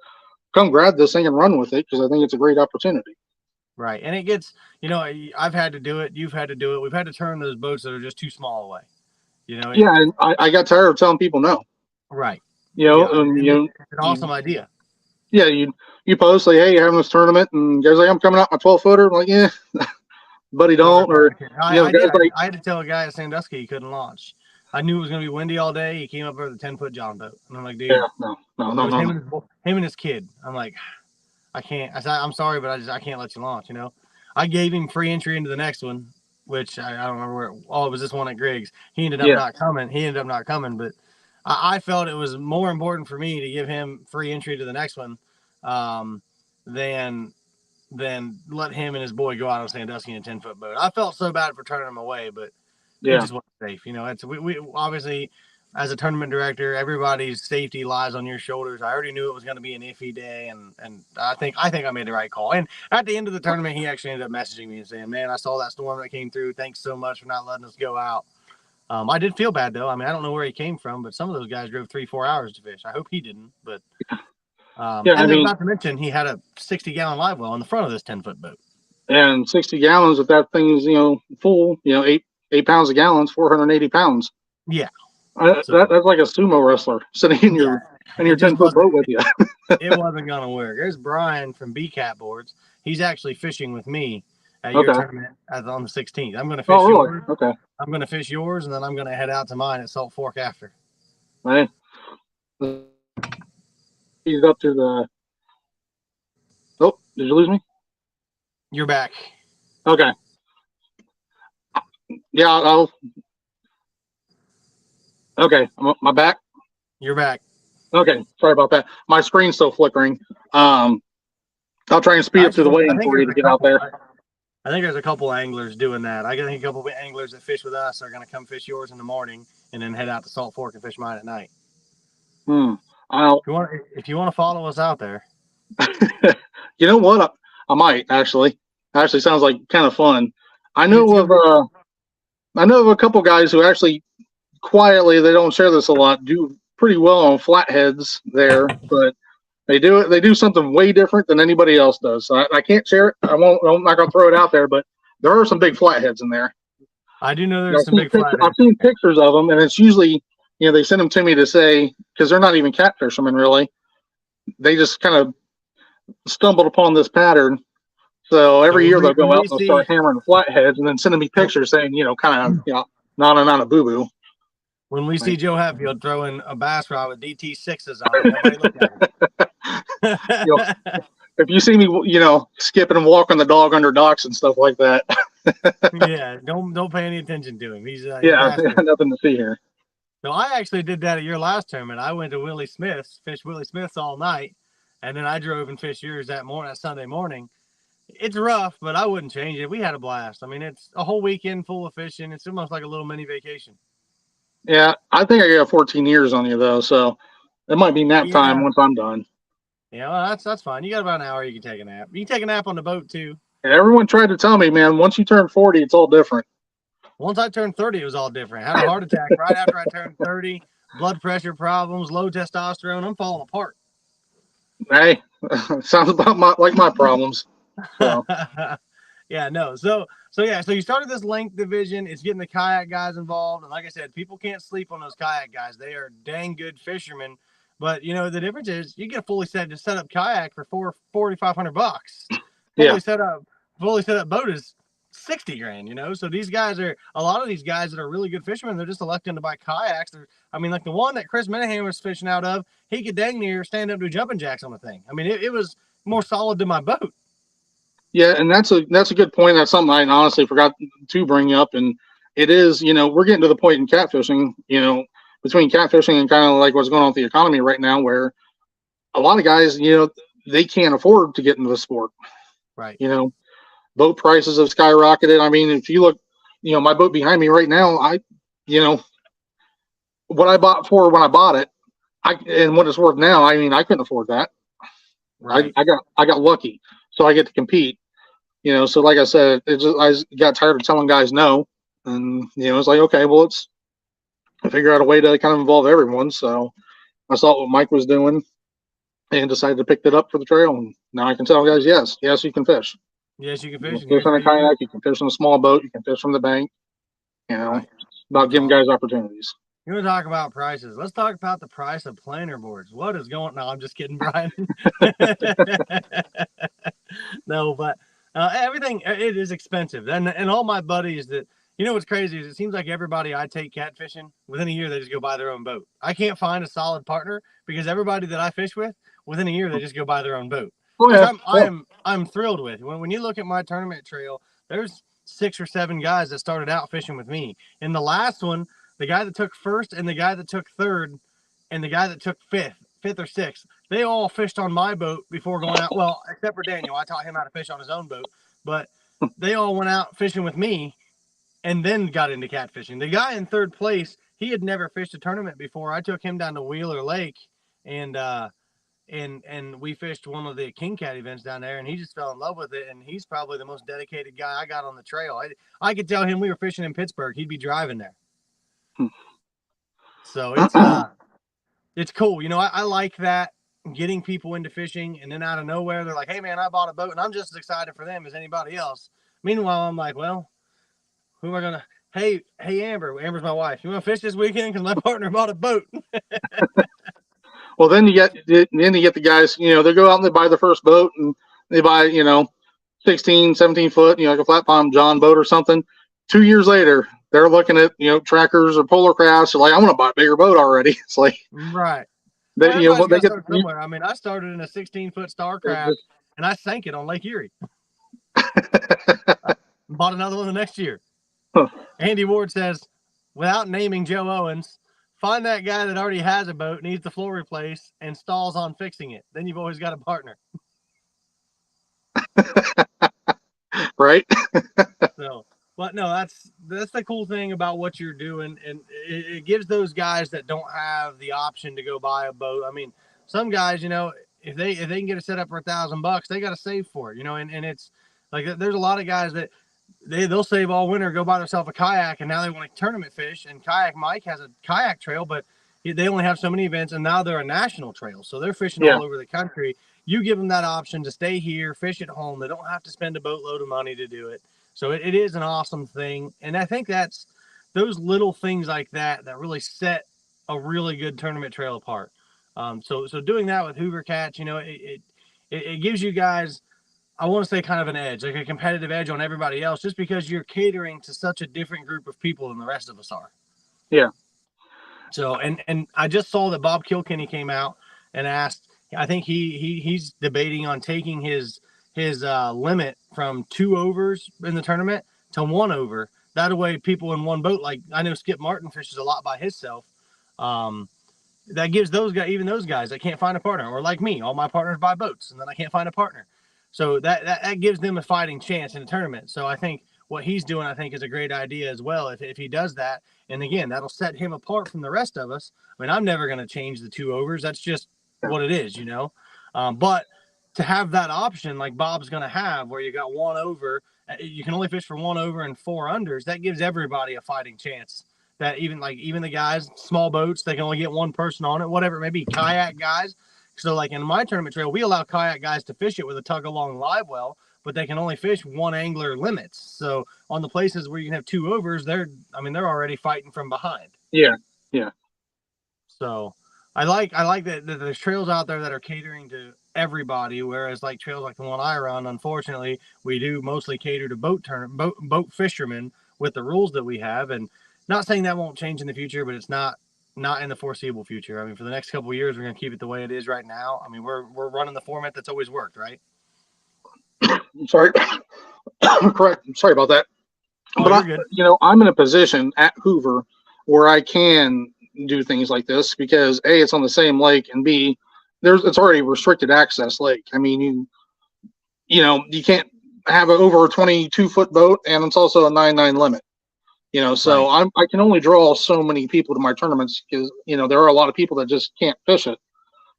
come grab this thing and run with it because I think it's a great opportunity. Right. And it gets, I've had to do it. You've had to do it. We've had to turn those boats that are just too small away. Yeah. And I got tired of telling people no. Right. It's an awesome idea. Yeah. You post like, hey, you're having this tournament, and guys like, I'm coming out my 12-footer. I'm like, yeah, buddy, don't. Or I had to tell a guy at Sandusky he couldn't launch. I knew it was going to be windy all day. He came up with a 10-foot John boat, and I'm like, dude, no. Him and his kid. I'm like, I can't. I said, I'm sorry, but I can't let you launch. I gave him free entry into the next one, which I don't remember where. It was this one at Griggs. He ended up not coming. But I felt it was more important for me to give him free entry to the next one, than let him and his boy go out on Sandusky in a 10-foot boat. I felt so bad for turning him away, but it just wasn't safe. It's we obviously, as a tournament director, everybody's safety lies on your shoulders. I already knew it was going to be an iffy day, and I think I made the right call. And at the end of the tournament, he actually ended up messaging me and saying, "Man, I saw that storm that came through. Thanks so much for not letting us go out." I did feel bad though. I mean, I don't know where he came from, but some of those guys drove 3-4 hours to fish. I hope he didn't, but. Not to mention he had a 60-gallon live well on the front of this 10-foot boat. And 60 gallons, if that thing is full, 8 pounds a gallon, 480 pounds. Yeah, that's like a sumo wrestler sitting in your 10-foot boat with you. It wasn't gonna work. There's Brian from BCAT Boards. He's actually fishing with me at your tournament on the 16th. I'm gonna fish yours. Okay. I'm gonna fish yours, and then I'm gonna head out to mine at Salt Fork after. Right. He's up to the. Oh, did you lose me? You're back. Okay. Yeah, I'll. Okay, my back. You're back. Okay, sorry about that. My screen's still flickering. I'll try and speed up to the weigh-in for you to get out there. I think there's a couple anglers doing that. I think a couple of anglers that fish with us are going to come fish yours in the morning and then head out to Salt Fork and fish mine at night. If you want to follow us out there. You know what? I might actually. Actually sounds like kind of fun. I know of a couple guys who actually quietly, they don't share this a lot, do pretty well on flatheads there, but they do something way different than anybody else does. So I can't share it. I'm not gonna throw it out there, but there are some big flatheads in there. I do know there's some big flatheads. I've seen pictures of them, and it's usually they send them to me to say, because they're not even catfishermen really. They just kind of stumbled upon this pattern. So every year they'll go out and start hammering flatheads and then sending me pictures saying, kind of, not a boo-boo. When we see Joe Hatfield throwing a bass rod with DT6s on it, nobody look at him. If you see me, skipping and walking the dog under docks and stuff like that. Yeah, don't pay any attention to him. He's nothing to see here. So I actually did that at your last tournament. I went to Willie Smith's, fished Willie Smith's all night, and then I drove and fished yours that Sunday morning. It's rough, but I wouldn't change it. We had a blast. I mean, it's a whole weekend full of fishing. It's almost like a little mini vacation. Yeah, I think I got 14 years on you though, so it might be nap time once I'm done. Yeah, well, that's fine. You got about an hour. You can take a nap. You can take a nap on the boat too. Yeah, everyone tried to tell me, man, once you turn 40, it's all different. Once I turned 30, it was all different. I had a heart attack right after I turned 30. Blood pressure problems, low testosterone. I'm falling apart. Hey, sounds about like my problems. So. Yeah, no. So you started this length division. It's getting the kayak guys involved. And like I said, people can't sleep on those kayak guys. They are dang good fishermen. But the difference is you get a fully set up kayak for $4,500. Fully set up boat is 60 grand, you know? So these guys are, a lot of these guys that are really good fishermen, they're just electing to buy kayaks. I mean, like the one that Chris Minahan was fishing out of, he could dang near stand up to jumping jacks on the thing. I mean, it was more solid than my boat. Yeah, and that's a good point. That's something I honestly forgot to bring up, and it is, we're getting to the point in catfishing, between catfishing and kind of like what's going on with the economy right now, where a lot of guys, they can't afford to get into the sport. Right. Boat prices have skyrocketed. I mean, if you look, my boat behind me right now, what I bought for when I bought it, and what it's worth now, I mean, I couldn't afford that. Right. I got lucky, so I get to compete. So like I said, I got tired of telling guys no, and it's like, okay, well, let's figure out a way to kind of involve everyone. So I saw what Mike was doing and decided to pick that up for the trail, and now I can tell guys, yes, you can fish. Yes, you can fish. You can fish on a kayak, you can fish on a small boat, you can fish from the bank. Right. About giving guys opportunities. You want to talk about prices? Let's talk about the price of planer boards. What is going on? No, I'm just kidding, Brian. No, but everything, it is expensive. And all my buddies that, what's crazy is it seems like everybody I take catfishing, within a year, they just go buy their own boat. I can't find a solid partner because everybody that I fish with, within a year, they just go buy their own boat. Oh, yeah. I'm thrilled with. When you look at my tournament trail, there's 6 or 7 guys that started out fishing with me. In the last one, the guy that took first and the guy that took third and the guy that took fifth or sixth, they all fished on my boat before going out. Well, except for Daniel. I taught him how to fish on his own boat, but they all went out fishing with me and then got into catfishing. The guy in third place, he had never fished a tournament before. I took him down to Wheeler Lake and we fished one of the King Cat events down there, and he just fell in love with it. And he's probably the most dedicated guy I got on the trail. I could tell him we were fishing in Pittsburgh, he'd be driving there. So it's cool. I like that, getting people into fishing, and then out of nowhere, they're like, hey man, I bought a boat, and I'm just as excited for them as anybody else. Meanwhile, I'm like, well, who am I gonna, hey Amber's my wife, you want to fish this weekend? Because my partner bought a boat. Well, then you get the guys, they go out and they buy their first boat, and they buy, 16, 17 foot, like a flat bottom John boat or something. 2 years later, they're looking at, trackers or polar crafts. They're like, I want to buy a bigger boat already. It's like, right. They, well, they get somewhere. I mean, I started in a 16-foot Starcraft and I sank it on Lake Erie. Bought another one the next year. Huh. Andy Ward says, without naming Joe Owens, find that guy that already has a boat, needs the floor replaced, and stalls on fixing it. Then you've always got a partner. Right? So, but no, that's the cool thing about what you're doing, and it gives those guys that don't have the option to go buy a boat. I mean, some guys, if they can get it set up for $1,000, they got to save for it, and it's like there's a lot of guys that they'll save all winter, go buy themselves a kayak, and now they want to tournament fish. And Kayak Mike has a kayak trail, but they only have so many events, and now they're a national trail, so they're fishing all over the country. You give them that option to stay here, fish at home. They don't have to spend a boatload of money to do it. So it is an awesome thing. And I think that's those little things like that really set a really good tournament trail apart. So doing that with Hoover Cats, it gives you guys, I want to say, kind of an edge, like a competitive edge on everybody else, just because you're catering to such a different group of people than the rest of us are. Yeah. So, and I just saw that Bob Kilkenny came out and asked, I think he's debating on taking his limit from 2 overs in the tournament to 1 over. That way people in one boat, like I know Skip Martin fishes a lot by himself. That gives those guys, even those guys that can't find a partner, or like me, all my partners buy boats and then I can't find a partner. So that gives them a fighting chance in the tournament. So I think what he's doing, I think, is a great idea as well. If he does that, and again, that'll set him apart from the rest of us. I mean, I'm never going to change the 2 overs. That's just what it is, but to have that option like Bob's going to have, where you got 1 over, you can only fish for 1 over and 4 unders. That gives everybody a fighting chance. That even the guys, small boats, they can only get 1 person on it, whatever it may be. Kayak guys. So like in my tournament trail, we allow kayak guys to fish it with a tug along live well, but they can only fish 1 angler limits. So on the places where you can have 2 overs, they're already fighting from behind. Yeah. Yeah. So I like that there's trails out there that are catering to everybody, whereas like trails like the one I run, unfortunately, we do mostly cater to boat fishermen with the rules that we have. And not saying that won't change in the future, but it's not in the foreseeable future. I mean, for the next couple of years, we're going to keep it the way it is right now. I mean, we're running the format that's always worked, right? I'm sorry. Correct. I'm sorry about that. Oh, But you're good. I'm in a position at Hoover where I can do things like this because A, it's on the same lake, and B, it's already restricted access lake. I mean, you can't have an over a 22-foot boat, and it's also a 9.9 limit. So Right. I can only draw so many people to my tournaments because there are a lot of people that just can't fish it.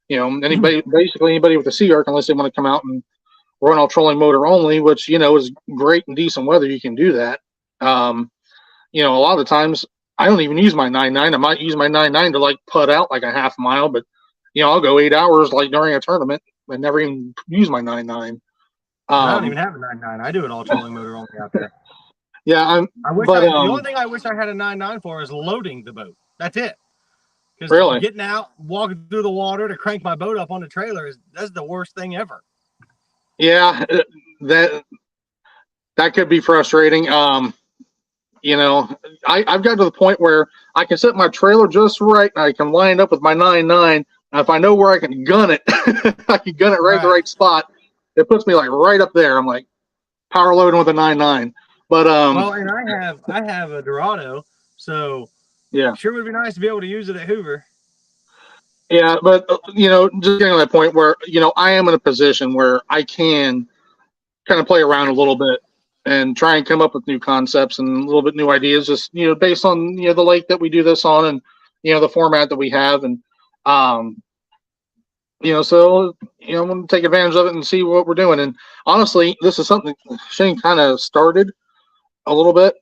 Basically anybody with a sea arc, unless they want to come out and run all trolling motor only, which is great in decent weather. You can do that. A lot of the times I don't even use my 9.9. I might use my 9.9 to like putt out like a half mile, but I'll go 8 hours like during a tournament and never even use my 9.9. I don't even have a 9.9. I do it all trolling motor only out there. Yeah, the only thing I wish I had a 9.9 for is loading the boat. That's it. Because really getting out, walking through the water to crank my boat up on the trailer that's the worst thing ever. Yeah, that could be frustrating. I've got to the point where I can set my trailer just right, and I can line it up with my 9.9. And if I know where I can gun it, I can gun it right in the right spot. It puts me like right up there. I'm like power loading with a 9.9. But well, and I have a Dorado, so yeah, sure would be nice to be able to use it at Hoover. Yeah, but just getting to that point where I am in a position where I can kind of play around a little bit and try and come up with new concepts and a little bit new ideas, just based on the lake that we do this on and the format that we have, and so I'm going to take advantage of it and see what we're doing. And honestly, this is something Shane kind of started a little bit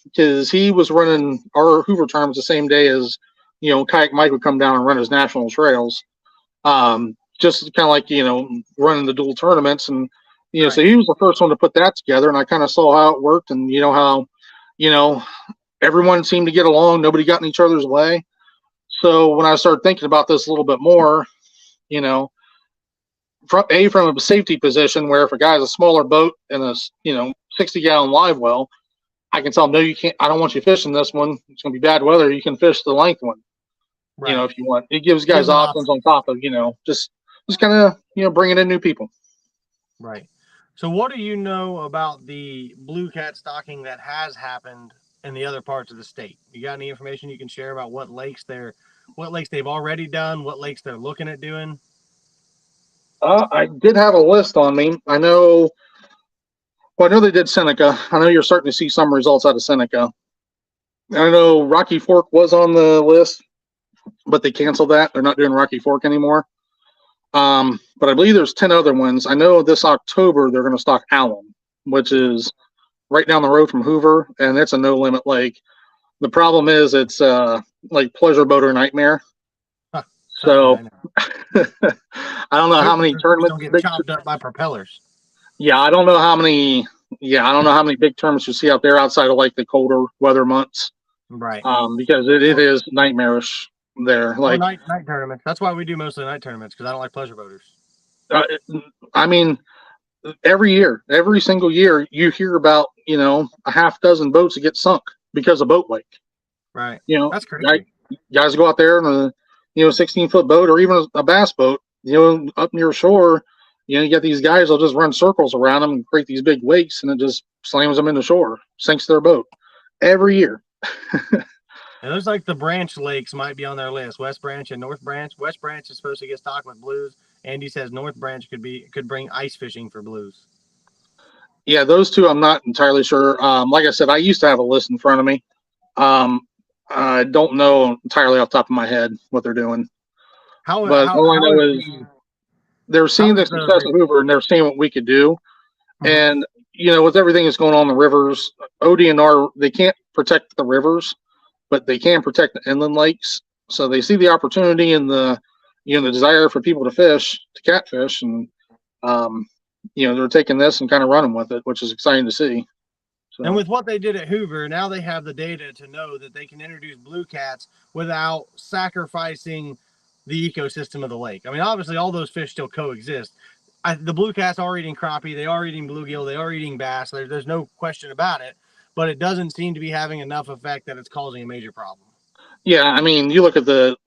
because he was running our Hoover tournaments the same day as Kayak Mike would come down and run his national trails, just kind of like running the dual tournaments. And so he was the first one to put that together, and I kind of saw how it worked, and how everyone seemed to get along, nobody got in each other's way. So when I started thinking about this a little bit more, from a safety position, where if a guy has a smaller boat and a 60-gallon live well, I can tell him, no, you can't. I don't want you fishing this one. It's going to be bad weather. You can fish the length one, if you want. It gives guys options on top of just kind of bringing in new people. Right. So what do you know about the blue cat stocking that has happened in the other parts of the state? You got any information you can share about what lakes they've already done, what lakes they're looking at doing? I did have a list on me. I know they did Seneca. I know you're starting to see some results out of Seneca. I know Rocky Fork was on the list, but they canceled that. They're not doing Rocky Fork anymore. But I believe there's 10 other ones. I know this October they're going to stock Alum, which is right down the road from Hoover, and it's a no limit lake. The problem is it's like pleasure boater nightmare. Huh, so I don't know how many tournaments don't get chopped up by propellers. Yeah, I don't know how many big tournaments you see out there outside of like the colder weather months. Right. Because it is nightmarish there. Like night tournaments. That's why we do mostly night tournaments, because I don't like pleasure boaters. I mean, every single year, you hear about a half dozen boats that get sunk because of boat wake. Right. That's crazy. Guys go out there in a 16-foot boat or even a bass boat, up near shore. You get these guys that'll just run circles around them and create these big wakes, and it just slams them into shore, sinks their boat every year. It looks like the branch lakes might be on their list. West Branch and North Branch. West Branch is supposed to get stocked with blues. Andy says North Branch could bring ice fishing for blues. Yeah, those two I'm not entirely sure. Like I said, I used to have a list in front of me. I don't know entirely off the top of my head what they're doing. All I know is they're seeing the success of Hoover, and they're seeing what we could do. Mm-hmm. And with everything that's going on in the rivers, ODNR, they can't protect the rivers, but they can protect the inland lakes. So they see the opportunity and the desire for people to catfish, and they're taking this and kind of running with it, which is exciting to see. So. And with what they did at Hoover, now they have the data to know that they can introduce blue cats without sacrificing the ecosystem of the lake. I mean, obviously all those fish still coexist. The blue cats are eating crappie, they are eating bluegill, they are eating bass. There's no question about it, but it doesn't seem to be having enough effect that it's causing a major problem. Yeah, I mean, you look at the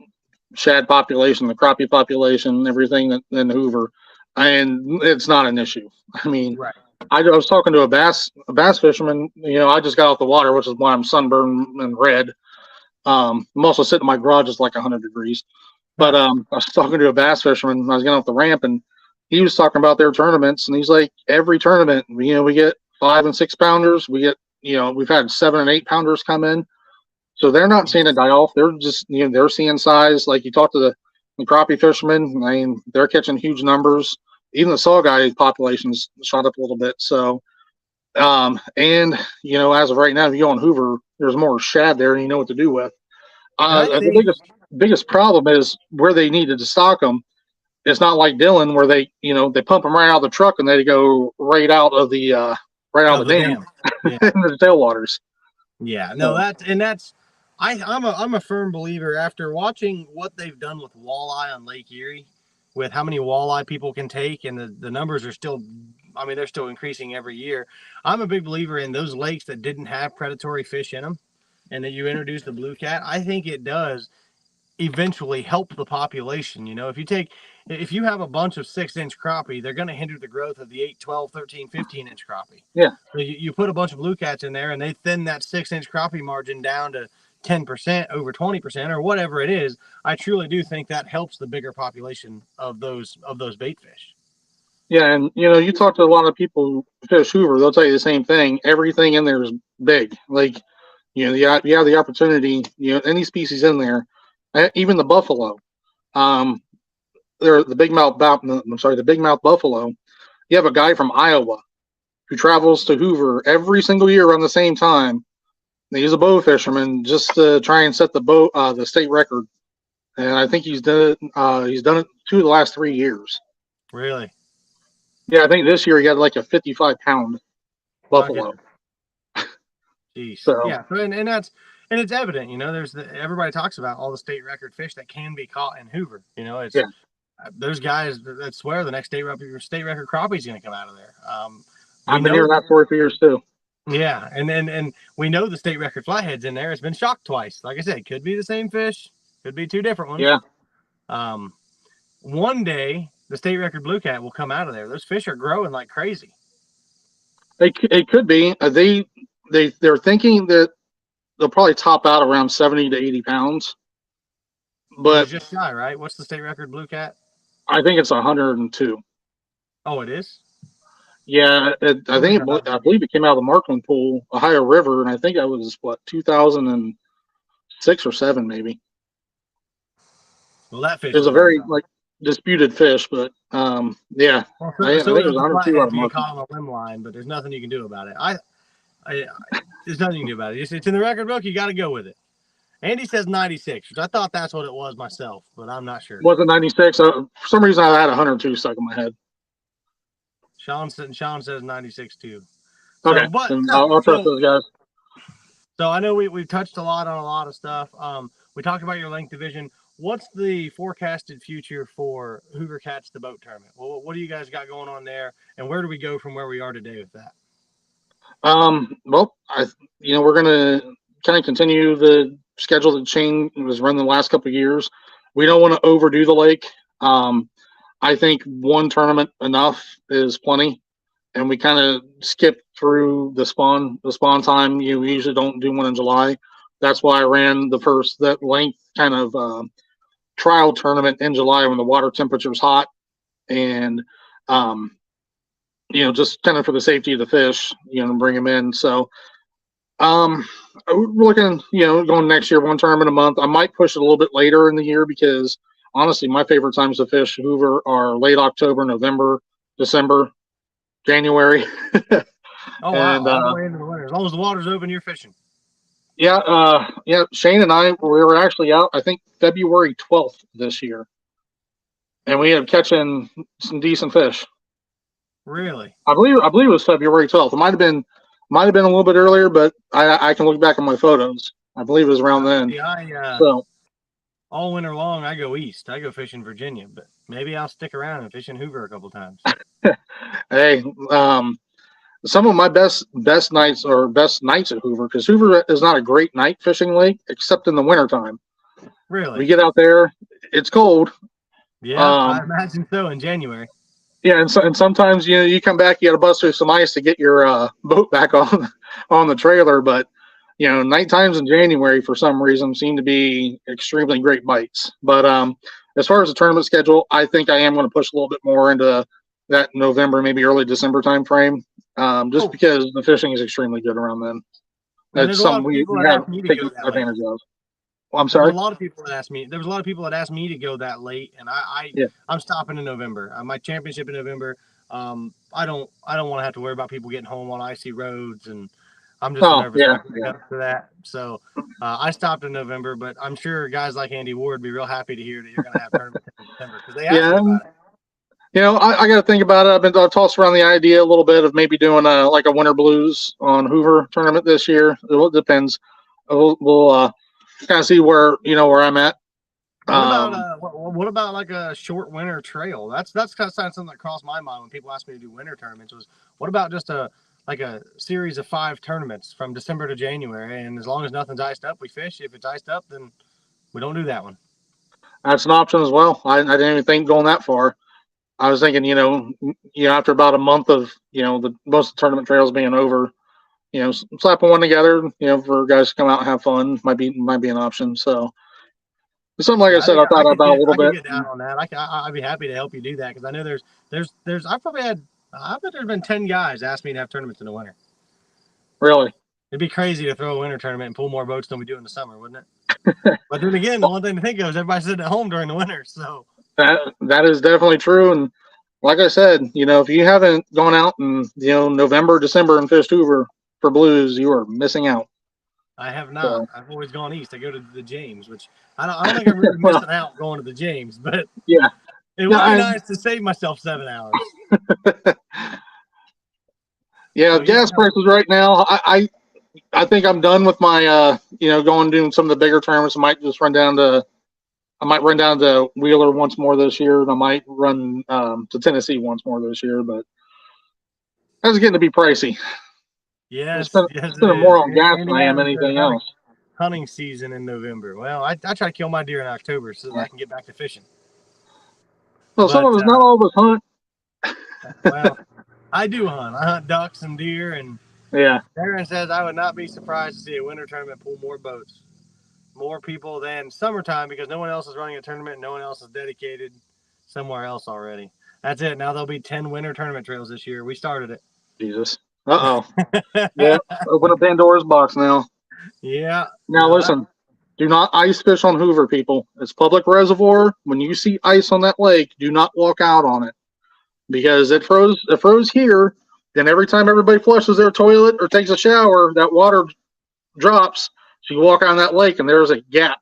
shad population, the crappie population, everything in Hoover, and it's not an issue. I mean, right. I was talking to a bass fisherman. You know, I just got off the water, which is why I'm sunburned and red. I'm also sitting in my garage, it's like 100 degrees. But I was talking to a bass fisherman. I was getting off the ramp, and he was talking about their tournaments, and he's like, every tournament, you know, we get 5 and 6 pounders. We get, you know, we've had 7 and 8 pounders come in. So they're not seeing it die off. They're just, you know, they're seeing size. Like you talk to the crappie fishermen, I mean, they're catching huge numbers. Even the saugeye population's shot up a little bit. So, and you know, as of right now, if you go on Hoover, there's more shad there, and you know what to do with. The biggest problem is where they needed to stock them. It's not like Dillon where they, you know, they pump them right out of the truck and they go right out of the dam. Yeah. into the tailwaters. Yeah, no, I'm a firm believer after watching what they've done with walleye on Lake Erie, with how many walleye people can take, and the numbers are still, I mean, they're still increasing every year. I'm a big believer in those lakes that didn't have predatory fish in them, and that you introduce the blue cat. I think it does eventually help the population. You know, if you have a bunch of 6-inch crappie, they're going to hinder the growth of the 8, 12, 13, 15-inch crappie. Yeah. So you put a bunch of blue cats in there and they thin that 6-inch crappie margin down to 10%, over 20%, or whatever it is. I truly do think that helps the bigger population of those bait fish. Yeah, and you know, you talk to a lot of people who fish Hoover, they'll tell you the same thing. Everything in there is big. Like, you know, you have the opportunity, you know, any species in there, even the buffalo. They're the big mouth buffalo. You have a guy from Iowa who travels to Hoover every single year around the same time. He's a bow fisherman just to try and set the state record, and I think he's done it. He's done it 2 of the last 3 years. Really? Yeah, I think this year he got like a 55-pound buffalo. Jeez. So, yeah, and it's evident. You know, everybody talks about all the state record fish that can be caught in Hoover. You know, it's those guys that swear the next state record crappie is going to come out of there. I've been hearing that story for years too. Yeah, and we know the state record flathead's in there. It's been shocked twice. Like I said, could be the same fish, could be 2 different ones. Yeah. One day the state record blue cat will come out of there. Those fish are growing like crazy. It could be. They're thinking that they'll probably top out around 70 to 80 pounds. But just shy, right? What's the state record blue cat? I think it's 102. Oh, it is? Yeah, I believe it came out of the Markland Pool, Ohio River, and I think that was 2006 or 7 maybe. Well, that fish is a very disputed fish, but yeah. Well, I think it was 102 out of Markland. Call him a limb line, but there's nothing you can do about it. There's nothing you can do about it. It's in the record book. You got to go with it. Andy says 96, which I thought that's what it was myself, but I'm not sure. Was it 96? For some reason, I had 102 stuck in my head. Sean says 96 too. Okay, I'll trust those guys. So I know we've touched a lot on a lot of stuff. We talked about your length division. What's the forecasted future for Hoover Cats the boat tournament? Well, what do you guys got going on there, and where do we go from where we are today with that? Well, we're gonna kind of continue the schedule that Shane was running the last couple of years. We don't want to overdo the lake. I think one tournament enough is plenty, and we kind of skip through the spawn time. We usually don't do one in July. That's why I ran that length kind of trial tournament in July when the water temperature is hot, and just kind of for the safety of the fish, bring them in. So we're looking, going next year, one tournament a month. I might push it a little bit later in the year because honestly, my favorite times to fish Hoover are late October, November, December, January. Oh, wow. All the way into the winter. As long as the water's open, you're fishing. Yeah. Shane and I, we were actually out, I think, February 12th this year. And we ended up catching some decent fish. Really? I believe it was February 12th. It might have been a little bit earlier, but I can look back on my photos. I believe it was around then. Yeah, all winter long, I go east. I go fish in Virginia, but maybe I'll stick around and fish in Hoover a couple times. Hey, some of my best nights are best nights at Hoover, because Hoover is not a great night fishing lake except in the wintertime. Really? We get out there, it's cold. Yeah, I imagine so in January. Yeah, and sometimes you come back, you got to bust through some ice to get your boat back on the trailer. But night times in January for some reason seem to be extremely great bites. But as far as the tournament schedule, I think I am going to push a little bit more into that November, maybe early December time frame, just because the fishing is extremely good around then. That's something we have to take advantage of. Well, I'm sorry. There was a lot of people that asked me. There was a lot of people that asked me to go that late, and I'm stopping in November. My championship in November. I don't want to have to worry about people getting home on icy roads, and I'm just nervous for that. So I stopped in November, but I'm sure guys like Andy Ward would be real happy to hear that you're going to have tournaments in December, because they asked me about it. I got to think about it. I've tossed around the idea a little bit of maybe doing a winter blues on Hoover tournament this year. It depends. We'll kind of see where I'm at. What about like a short winter trail? That's kind of something that crossed my mind when people asked me to do winter tournaments. Was what about just a series of 5 tournaments from December to January, and as long as nothing's iced up, we fish. If it's iced up, then we don't do that one. That's an option as well. I didn't even think going that far. I was thinking, after about a month of the most of the tournament trails being over, slapping one together, for guys to come out and have fun might be an option. So something like I said, I thought about a little bit. Get down on that. I'd be happy to help you do that, because I know there's I bet there's been 10 guys ask me to have tournaments in the winter. Really? It'd be crazy to throw a winter tournament and pull more boats than we do in the summer, wouldn't it? But then again, the one thing to think of is everybody's sitting at home during the winter. So that is definitely true. And like I said, if you haven't gone out in November, December and fished Hoover for blues, you are missing out. I have not. So, I've always gone east. I go to the James, which I don't think I'm really missing out going to the James, but yeah, it would be nice to save myself 7 hours. Yeah, so, gas prices right now. I think I'm done with my going doing some of the bigger tournaments. I might run down to Wheeler once more this year, and I might run to Tennessee once more this year. But that's getting to be pricey. Yes, spending more on gas than I am anything else. Hunting season in November. Well, I try to kill my deer in October so that I can get back to fishing. Well, some of us, not all of us hunt. Well, I do hunt. I hunt ducks and deer, and Darren says I would not be surprised to see a winter tournament pull more boats, more people than summertime, because no one else is running a tournament and no one else is dedicated somewhere else already. That's it. Now there'll be 10 winter tournament trails this year. We started it. Jesus. Uh-oh. Yeah, open up Pandora's box now. Yeah. Now listen, do not ice fish on Hoover, people. It's public reservoir. When you see ice on that lake, do not walk out on it, because it froze here. Then every time everybody flushes their toilet or takes a shower, that water drops. So you walk on that lake and there's a gap.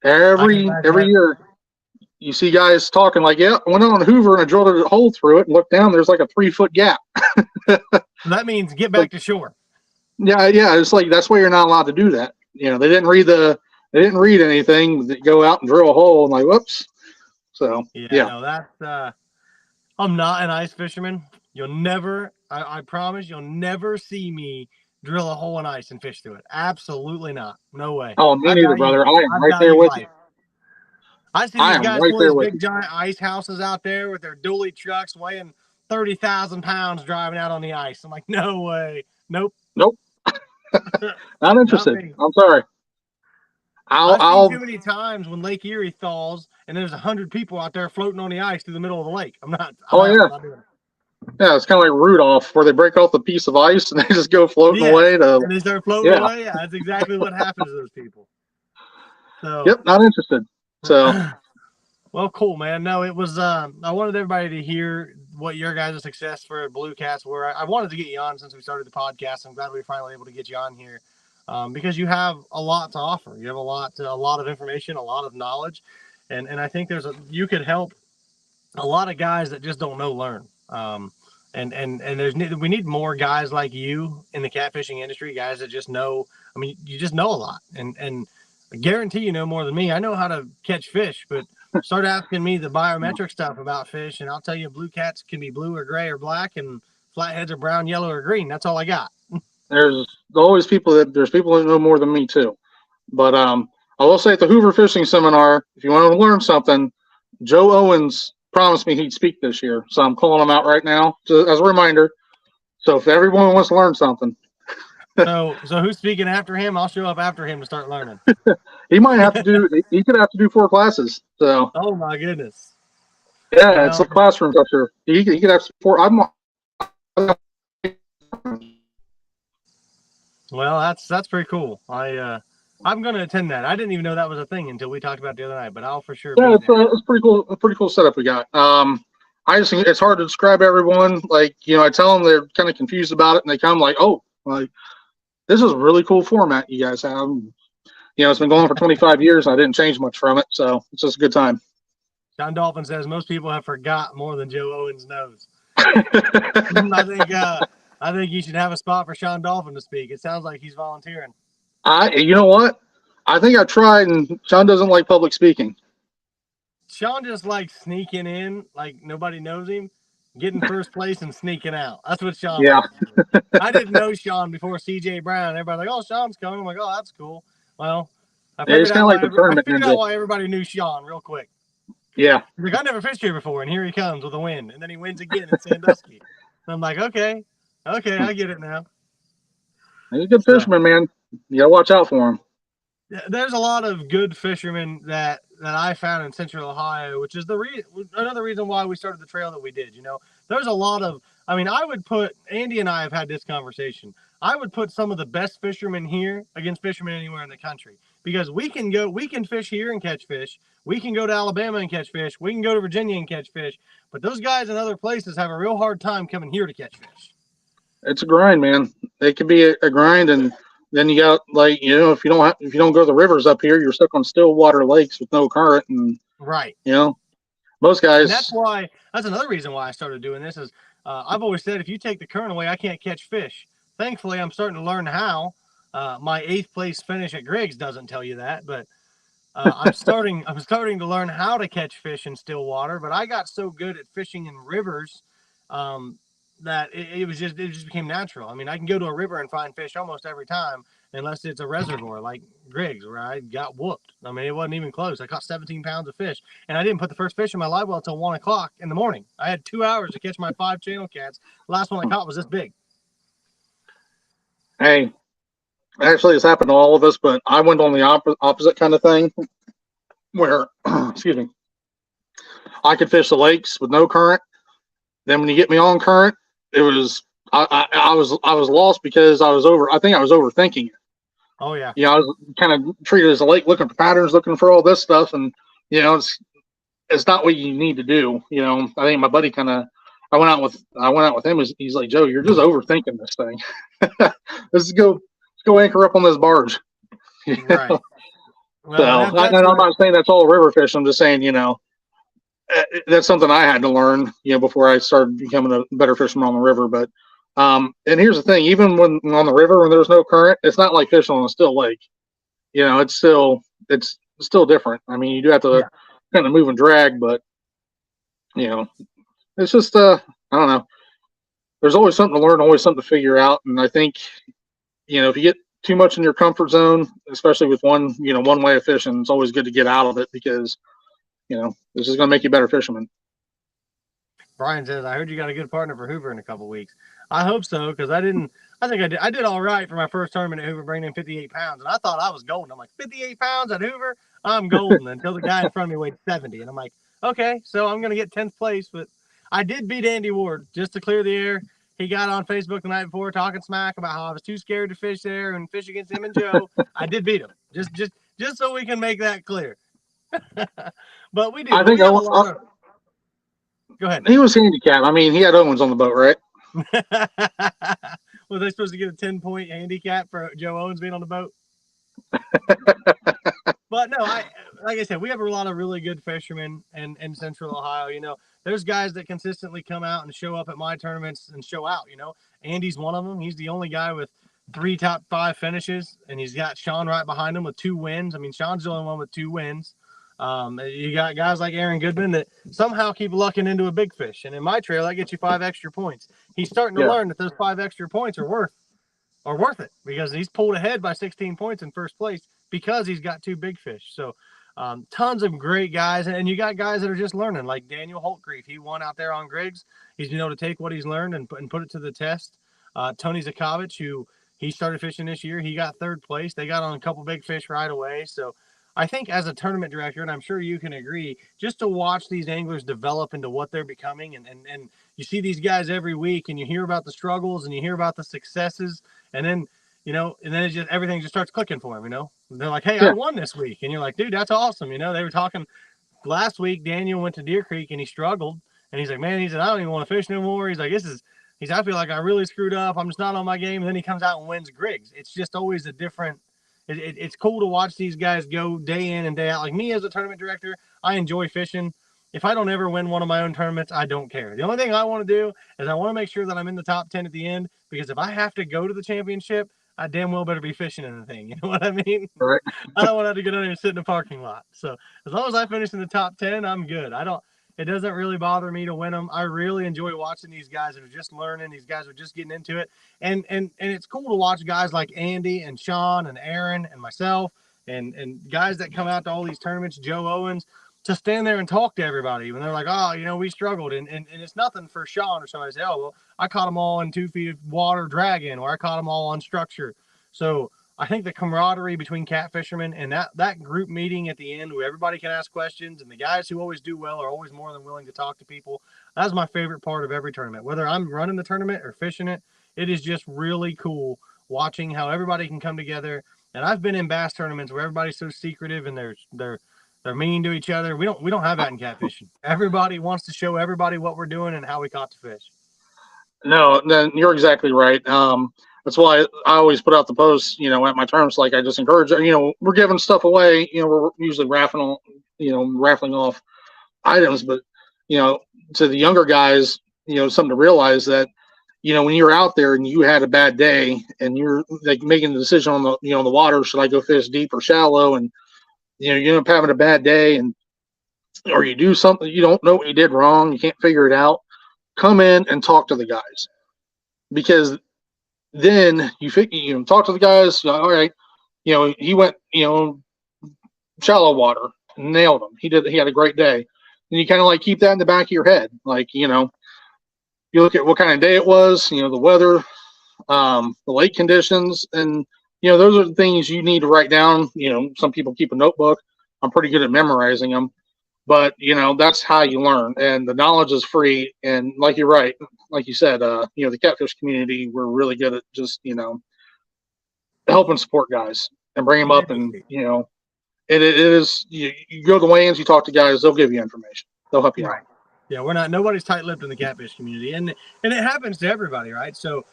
Every year you see guys talking like, yeah, I went on Hoover and I drilled a hole through it and looked down, there's like a 3-foot gap. That means get back to shore. Yeah, it's like that's why you're not allowed to do that. They didn't read anything. They go out and drill a hole and like, whoops. So no, that's I'm not an ice fisherman. You'll never, I promise, you'll never see me drill a hole in ice and fish through it. Absolutely not. No way. Oh, me neither, brother. I am right there with you. I see these guys pull these big giant ice houses out there with their dually trucks weighing 30,000 pounds driving out on the ice. I'm like, no way. Nope. Not interested. I'm sorry. I've seen too many times when Lake Erie thaws and there's 100 people out there floating on the ice through the middle of the lake. I'm not doing it. Yeah, it's kind of like Rudolph, where they break off the piece of ice and they just go floating away. And they start floating away. Yeah, that's exactly what happens to those people. So, yep, not interested. So, well, cool, man. No, it was. I wanted everybody to hear what your guys' success for Blue Cats were. I wanted to get you on since we started the podcast. I'm glad we were finally able to get you on here, because you have a lot to offer. You have a lot of information, a lot of knowledge, and I think you could help a lot of guys that just don't know learn. And we need more guys like you in the catfishing industry, guys that just know I mean, you just know a lot, and I guarantee you know more than me. I know how to catch fish, but start asking me the biometric stuff about fish, and I'll tell you blue cats can be blue or gray or black, and flatheads are brown, yellow, or green. That's all I got. There's always there's people that know more than me too. But I will say at the Hoover fishing seminar, if you want to learn something, Joe Owens promised me he'd speak this year, so I'm calling him out right now as a reminder. So if everyone wants to learn something, so who's speaking after him? I'll show up after him to start learning. he could have to do 4 classes. So Oh my goodness. yeah, Well, it's a classroom structure. He could have 4. Well, that's pretty cool. I'm going to attend that. I didn't even know that was a thing until we talked about it the other night, but I'll for sure be Yeah, there. it's pretty cool. A pretty cool setup we got. I just think it's hard to describe everyone. Like, I tell them they're kind of confused about it, and they come like, "Oh, like this is a really cool format you guys have." It's been going for 25 years. And I didn't change much from it, so it's just a good time. John Dolphin says most people have forgot more than Joe Owens knows. I think you should have a spot for Sean Dolphin to speak. It sounds like he's volunteering. You know what? I think I tried, and Sean doesn't like public speaking. Sean just likes sneaking in, like nobody knows him, getting first place and sneaking out. That's what Sean likes. I didn't know Sean before CJ Brown. Everybody's like, "Oh, Sean's coming." I'm like, "Oh, that's cool." Well, I figured out why everybody knew Sean real quick. Yeah. Like, I never fished here before, and here he comes with a win, and then he wins again in Sandusky. And I'm like, okay, I get it now. He's a good fisherman, man. You gotta watch out for him. There's a lot of good fishermen that I found in Central Ohio, which is another reason why we started the trail that we did. There's a lot of. I mean, I would put Andy and I have had this conversation. I would put some of the best fishermen here against fishermen anywhere in the country because we can fish here and catch fish. We can go to Alabama and catch fish. We can go to Virginia and catch fish. But those guys in other places have a real hard time coming here to catch fish. It's a grind, man. It can be a grind, and then you got if you don't go to the rivers up here, you're stuck on still water lakes with no current, and right. Most guys. And that's another reason why I started doing this is I've always said if you take the current away, I can't catch fish. Thankfully, I'm starting to learn how. My 8th place finish at Griggs doesn't tell you that, but I'm starting to learn how to catch fish in still water. But I got so good at fishing in rivers that it just became natural. I mean, I can go to a river and find fish almost every time, unless it's a reservoir like Griggs, where I got whooped. I mean, it wasn't even close. I caught 17 pounds of fish, and I didn't put the first fish in my live well until 1 o'clock in the morning. I had 2 hours to catch my 5 channel cats. The last one I caught was this big. Hey, actually, it's happened to all of us, but I went on the opposite kind of thing, where, excuse me, I could fish the lakes with no current. Then when you get me on current, it was I was lost because I think I was overthinking it. Oh yeah. I was kind of treated as a lake, looking for patterns, looking for all this stuff, and it's not what you need to do. I think my buddy I went out with him. He's like, Joe, you're just overthinking this thing. Let's go anchor up on this barge. Right. Well, so I'm not saying that's all river fish. I'm just saying, that's something I had to learn, before I started becoming a better fisherman on the river. But and here's the thing: even when on the river, when there's no current, it's not like fishing on a still lake. It's still different. I mean, you do have to kind of move and drag, but it's just I don't know. There's always something to learn, always something to figure out, and I think if you get too much in your comfort zone, especially with one way of fishing, it's always good to get out of it because this is going to make you a better fisherman. Brian says, I heard you got a good partner for Hoover in a couple of weeks. I hope so, because I think I did all right for my first tournament at Hoover, bringing in 58 pounds, and I thought I was golden. I'm like, 58 pounds at Hoover? I'm golden, until the guy in front of me weighed 70, and I'm like, okay, so I'm going to get 10th place, but I did beat Andy Ward, just to clear the air. He got on Facebook the night before talking smack about how I was too scared to fish there and fish against him and Joe. I did beat him, just so we can make that clear. But we do. I think Go ahead. He was handicapped. I mean, he had Owens on the boat, right? Was they supposed to get a 10-point handicap for Joe Owens being on the boat? But no, like I said, we have a lot of really good fishermen in Central Ohio. There's guys that consistently come out and show up at my tournaments and show out. Andy's one of them. He's the only guy with 3 top 5 finishes, and he's got Sean right behind him with 2 wins. I mean, Sean's the only one with 2 wins. You got guys like Aaron Goodman that somehow keep lucking into a big fish, and in my trail that gets you 5 extra points. He's starting to learn that those 5 extra points are worth it, because he's pulled ahead by 16 points in first place because he's got 2 big fish. So tons of great guys, and you got guys that are just learning, like Daniel Holtgrefe. He won out there on Griggs. He's been able to take what he's learned and put it to the test. Tony Zakovich, who he started fishing this year, he got 3rd place. They got on a couple big fish right away. So I think as a tournament director, and I'm sure you can agree, just to watch these anglers develop into what they're becoming, and you see these guys every week, and you hear about the struggles and you hear about the successes, and then it just, everything just starts clicking for them. They're like, hey, I won this week, and you're like, dude, that's awesome. They were talking last week. Daniel went to Deer Creek and he struggled, and he's like, man, he said, I don't even want to fish no more. He's like, I feel like I really screwed up. I'm just not on my game. And then he comes out and wins Griggs. It's just always a different. It's cool to watch these guys go day in and day out. Like me as a tournament director, I enjoy fishing. If I don't ever win one of my own tournaments, I don't care. The only thing I want to do is I want to make sure that I'm in the top 10 at the end, because if I have to go to the championship, I damn well better be fishing in the thing. You know what I mean? Right. I don't want to have to go down there and sit in the parking lot. So as long as I finish in the top 10, I'm good. It doesn't really bother me to win them. I really enjoy watching these guys that are just learning. These guys are just getting into it. And it's cool to watch guys like Andy and Sean and Aaron and myself and guys that come out to all these tournaments, Joe Owens, to stand there and talk to everybody when they're like, oh, we struggled. And it's nothing for Sean or somebody to say, oh, well, I caught them all in 2 feet of water dragging, or I caught them all on structure. So I think the camaraderie between cat fishermen and that group meeting at the end where everybody can ask questions, and the guys who always do well are always more than willing to talk to people. That's my favorite part of every tournament. Whether I'm running the tournament or fishing it, it is just really cool watching how everybody can come together. And I've been in bass tournaments where everybody's so secretive and they're mean to each other. We don't have that in catfishing. Everybody wants to show everybody what we're doing and how we caught the fish. No, then you're exactly right. That's why I always put out the posts, at my terms. Like, I just encourage, we're giving stuff away. We're usually raffling off items, but, to the younger guys, something to realize that, when you're out there and you had a bad day and you're like making the decision on the, the water, should I go fish deep or shallow? And, you end up having a bad day, or you do something, you don't know what you did wrong, you can't figure it out. Come in and talk to the guys, because then you talk to the guys. All right, he went, shallow water, nailed him. He had a great day. And you kind of like keep that in the back of your head. Like, you look at what kind of day it was, the weather, the lake conditions, and, those are the things you need to write down. Some people keep a notebook. I'm pretty good at memorizing them, but, that's how you learn, and the knowledge is free. And like you're right, like you said, the catfish community, we're really good at just, helping support guys and bring them up. And, it is, you go to the weigh-ins, you talk to guys, they'll give you information. They'll help you out. Yeah, nobody's tight-lipped in the catfish community, and it happens to everybody, right? So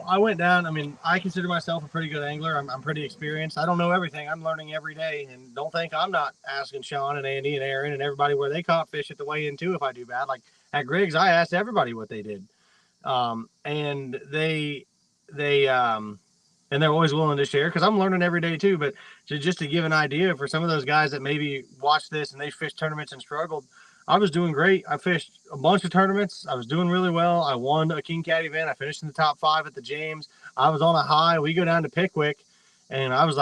I went down. I mean, I consider myself a pretty good angler. I'm pretty experienced. I don't know everything. I'm learning every day, and don't think I'm not asking Sean and Andy and Aaron and everybody where they caught fish at the weigh-in too if I do bad. Like at Griggs, I asked everybody what they did, and they're always willing to share, because I'm learning every day too. But just to give an idea for some of those guys that maybe watch this and they fished tournaments and struggled, I was doing great. I fished a bunch of tournaments. I was doing really well. I won a King Cat event. I finished in the top 5 at the James. I was on a high. We go down to Pickwick, and I was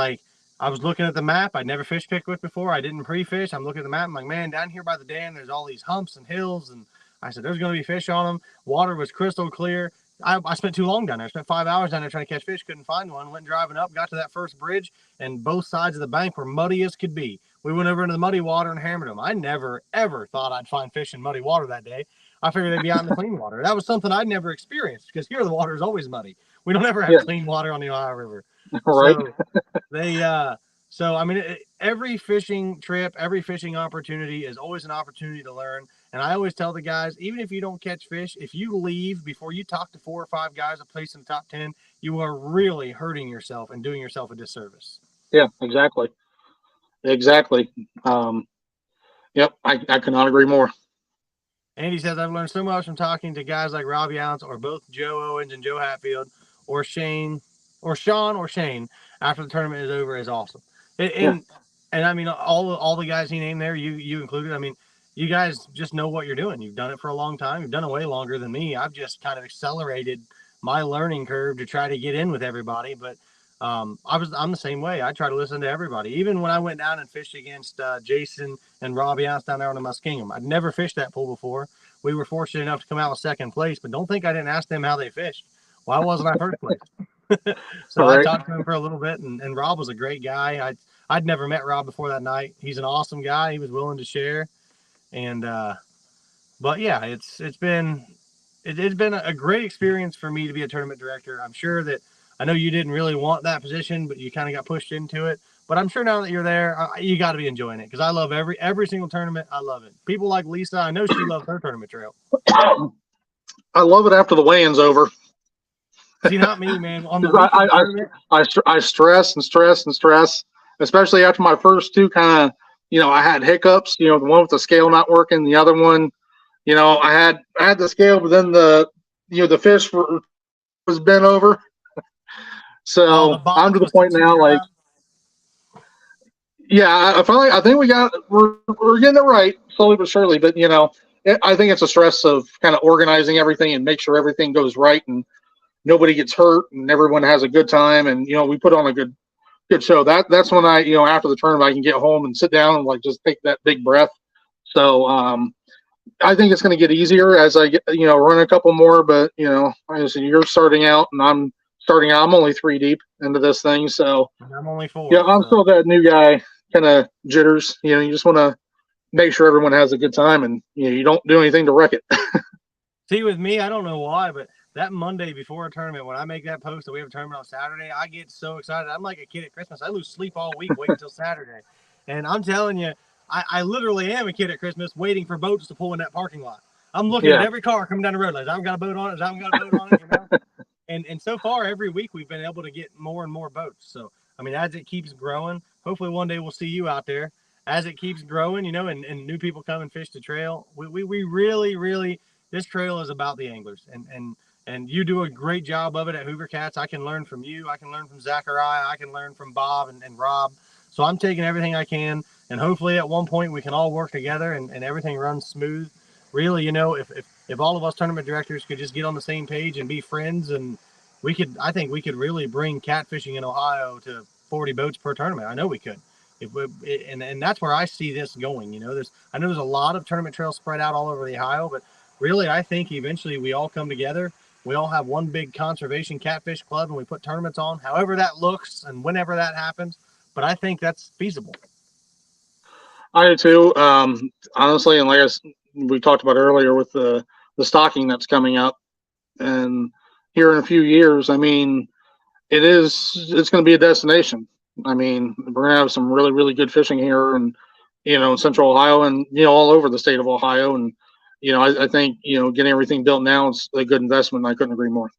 looking at the map. I'd never fished Pickwick before. I didn't pre-fish. I'm looking at the map. I'm like, man, down here by the dam, there's all these humps and hills. And I said, there's going to be fish on them. Water was crystal clear. I spent too long down there. I spent 5 hours down there trying to catch fish. Couldn't find one. Went driving up, got to that first bridge, and both sides of the bank were muddy as could be. We went over into the muddy water and hammered them. I never, ever thought I'd find fish in muddy water that day. I figured they'd be out in the clean water. That was something I'd never experienced, because here the water is always muddy. We don't ever have clean water on the Ohio River. Right. So I mean, every fishing trip, every fishing opportunity is always an opportunity to learn. And I always tell the guys, even if you don't catch fish, if you leave before you talk to 4 or 5 guys that place in the top 10, you are really hurting yourself and doing yourself a disservice. Yeah, exactly. Yep, I cannot agree more. Andy says, I've learned so much from talking to guys like Robbie Allen, or both Joe Owens and Joe Hatfield, or Shane or Sean or Shane after the tournament is over is awesome. And Yeah. and I mean all the guys he named there, you included. I mean, you guys just know what you're doing. You've done it for a long time. You've done it way longer than me. I've just kind of accelerated my learning curve to try to get in with everybody. But I'm the same way. I try to listen to everybody. Even when I went down and fished against Jason and Robbie Ounce down there on the Muskingum, I'd never fished that pool before. We were fortunate enough to come out with second place, but don't think I didn't ask them how they fished. Why wasn't I first place? So All I right. talked to him for a little bit, and Rob was a great guy. I'd never met Rob before that night. He's an awesome guy. He was willing to share, and but yeah, it's been a great experience for me to be a tournament director. I'm sure that I know you didn't really want that position, but you kind of got pushed into it. But I'm sure now that you're there, you got to be enjoying it because I love every single tournament. I love it. People like Lisa, I know she loves her tournament trail. I love it after the weigh-in's over. See, not me, man. On the week of the tournament, I stress and stress and stress, especially after my first two kind of, I had hiccups, the one with the scale not working, the other one, I had the scale, but then the fish was bent over. So I'm to the point now, like, yeah, I think we're getting it right slowly but surely, but I think it's a stress of kind of organizing everything and make sure everything goes right and nobody gets hurt and everyone has a good time. And, we put on a good show. That's when I, after the tournament, I can get home and sit down and like, just take that big breath. So, I think it's going to get easier as I get, run a couple more, but, like I said, you're starting out and I'm starting out. I'm only 3 deep into this thing. So I'm only 4. Yeah. I'm still that new guy kind of jitters, you just want to make sure everyone has a good time and, you don't do anything to wreck it. See, with me, I don't know why, but that Monday before a tournament, when I make that post that we have a tournament on Saturday, I get so excited. I'm like a kid at Christmas. I lose sleep all week waiting until Saturday. And I'm telling you, I literally am a kid at Christmas waiting for boats to pull in that parking lot. I'm looking at every car coming down the road. Like, I've got a boat on it. I've got a boat on it. And so far, every week, we've been able to get more and more boats. So, I mean, as it keeps growing, hopefully one day we'll see you out there. As it keeps growing, and new people come and fish the trail, we really, really, this trail is about the anglers. And you do a great job of it at Hoover Cats. I can learn from you. I can learn from Zachariah. I can learn from Bob and Rob. So I'm taking everything I can. And hopefully at one point we can all work together and everything runs smooth. Really, if all of us tournament directors could just get on the same page and be friends, and I think we could really bring catfishing in Ohio to 40 boats per tournament. I know we could. And that's where I see this going. I know there's a lot of tournament trails spread out all over the Ohio, but really I think eventually we all come together. We all have one big conservation catfish club and we put tournaments on, however that looks and whenever that happens. But I think that's feasible. I do too. Honestly, and like we talked about earlier with the stocking that's coming up, and here in a few years, I mean, it's going to be a destination. I mean, we're going to have some really, really good fishing here and, in Central Ohio and, all over the state of Ohio. And, I think, getting everything built now is a good investment. I couldn't agree more.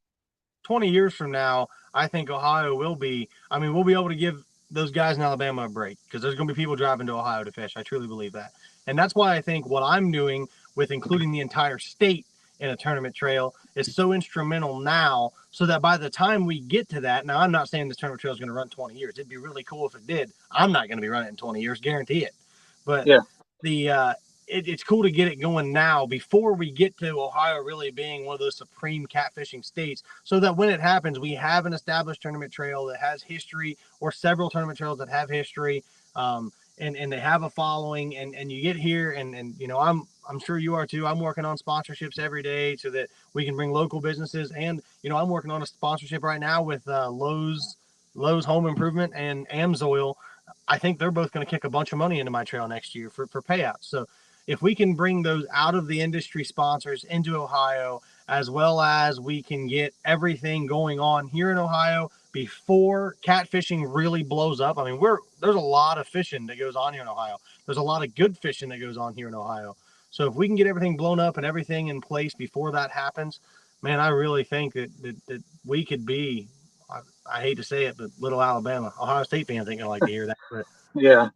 20 years from now, I think Ohio we'll be able to give those guys in Alabama a break because there's going to be people driving to Ohio to fish. I truly believe that. And that's why I think what I'm doing with including the entire state in a tournament trail is so instrumental now, so that by the time we get to that, now I'm not saying this tournament trail is going to run 20 years. It'd be really cool if it did. I'm not going to be running it in 20 years, guarantee it. But yeah, it's cool to get it going now before we get to Ohio really being one of those supreme catfishing states, so that when it happens, we have an established tournament trail that has history, or several tournament trails that have history, and they have a following, and you get here and I'm sure you are too. I'm working on sponsorships every day so that we can bring local businesses, and I'm working on a sponsorship right now with Lowe's Home Improvement and Amsoil. I think they're both going to kick a bunch of money into my trail next year for payouts. So if we can bring those out of the industry sponsors into Ohio, as well as we can get everything going on here in Ohio before catfishing really blows up. I mean, there's a lot of fishing that goes on here in Ohio. There's a lot of good fishing that goes on here in Ohio. So if we can get everything blown up and everything in place before that happens, man, I really think that we could be, I hate to say it, but little Alabama. Ohio State fans ain't gonna like to hear that. But yeah.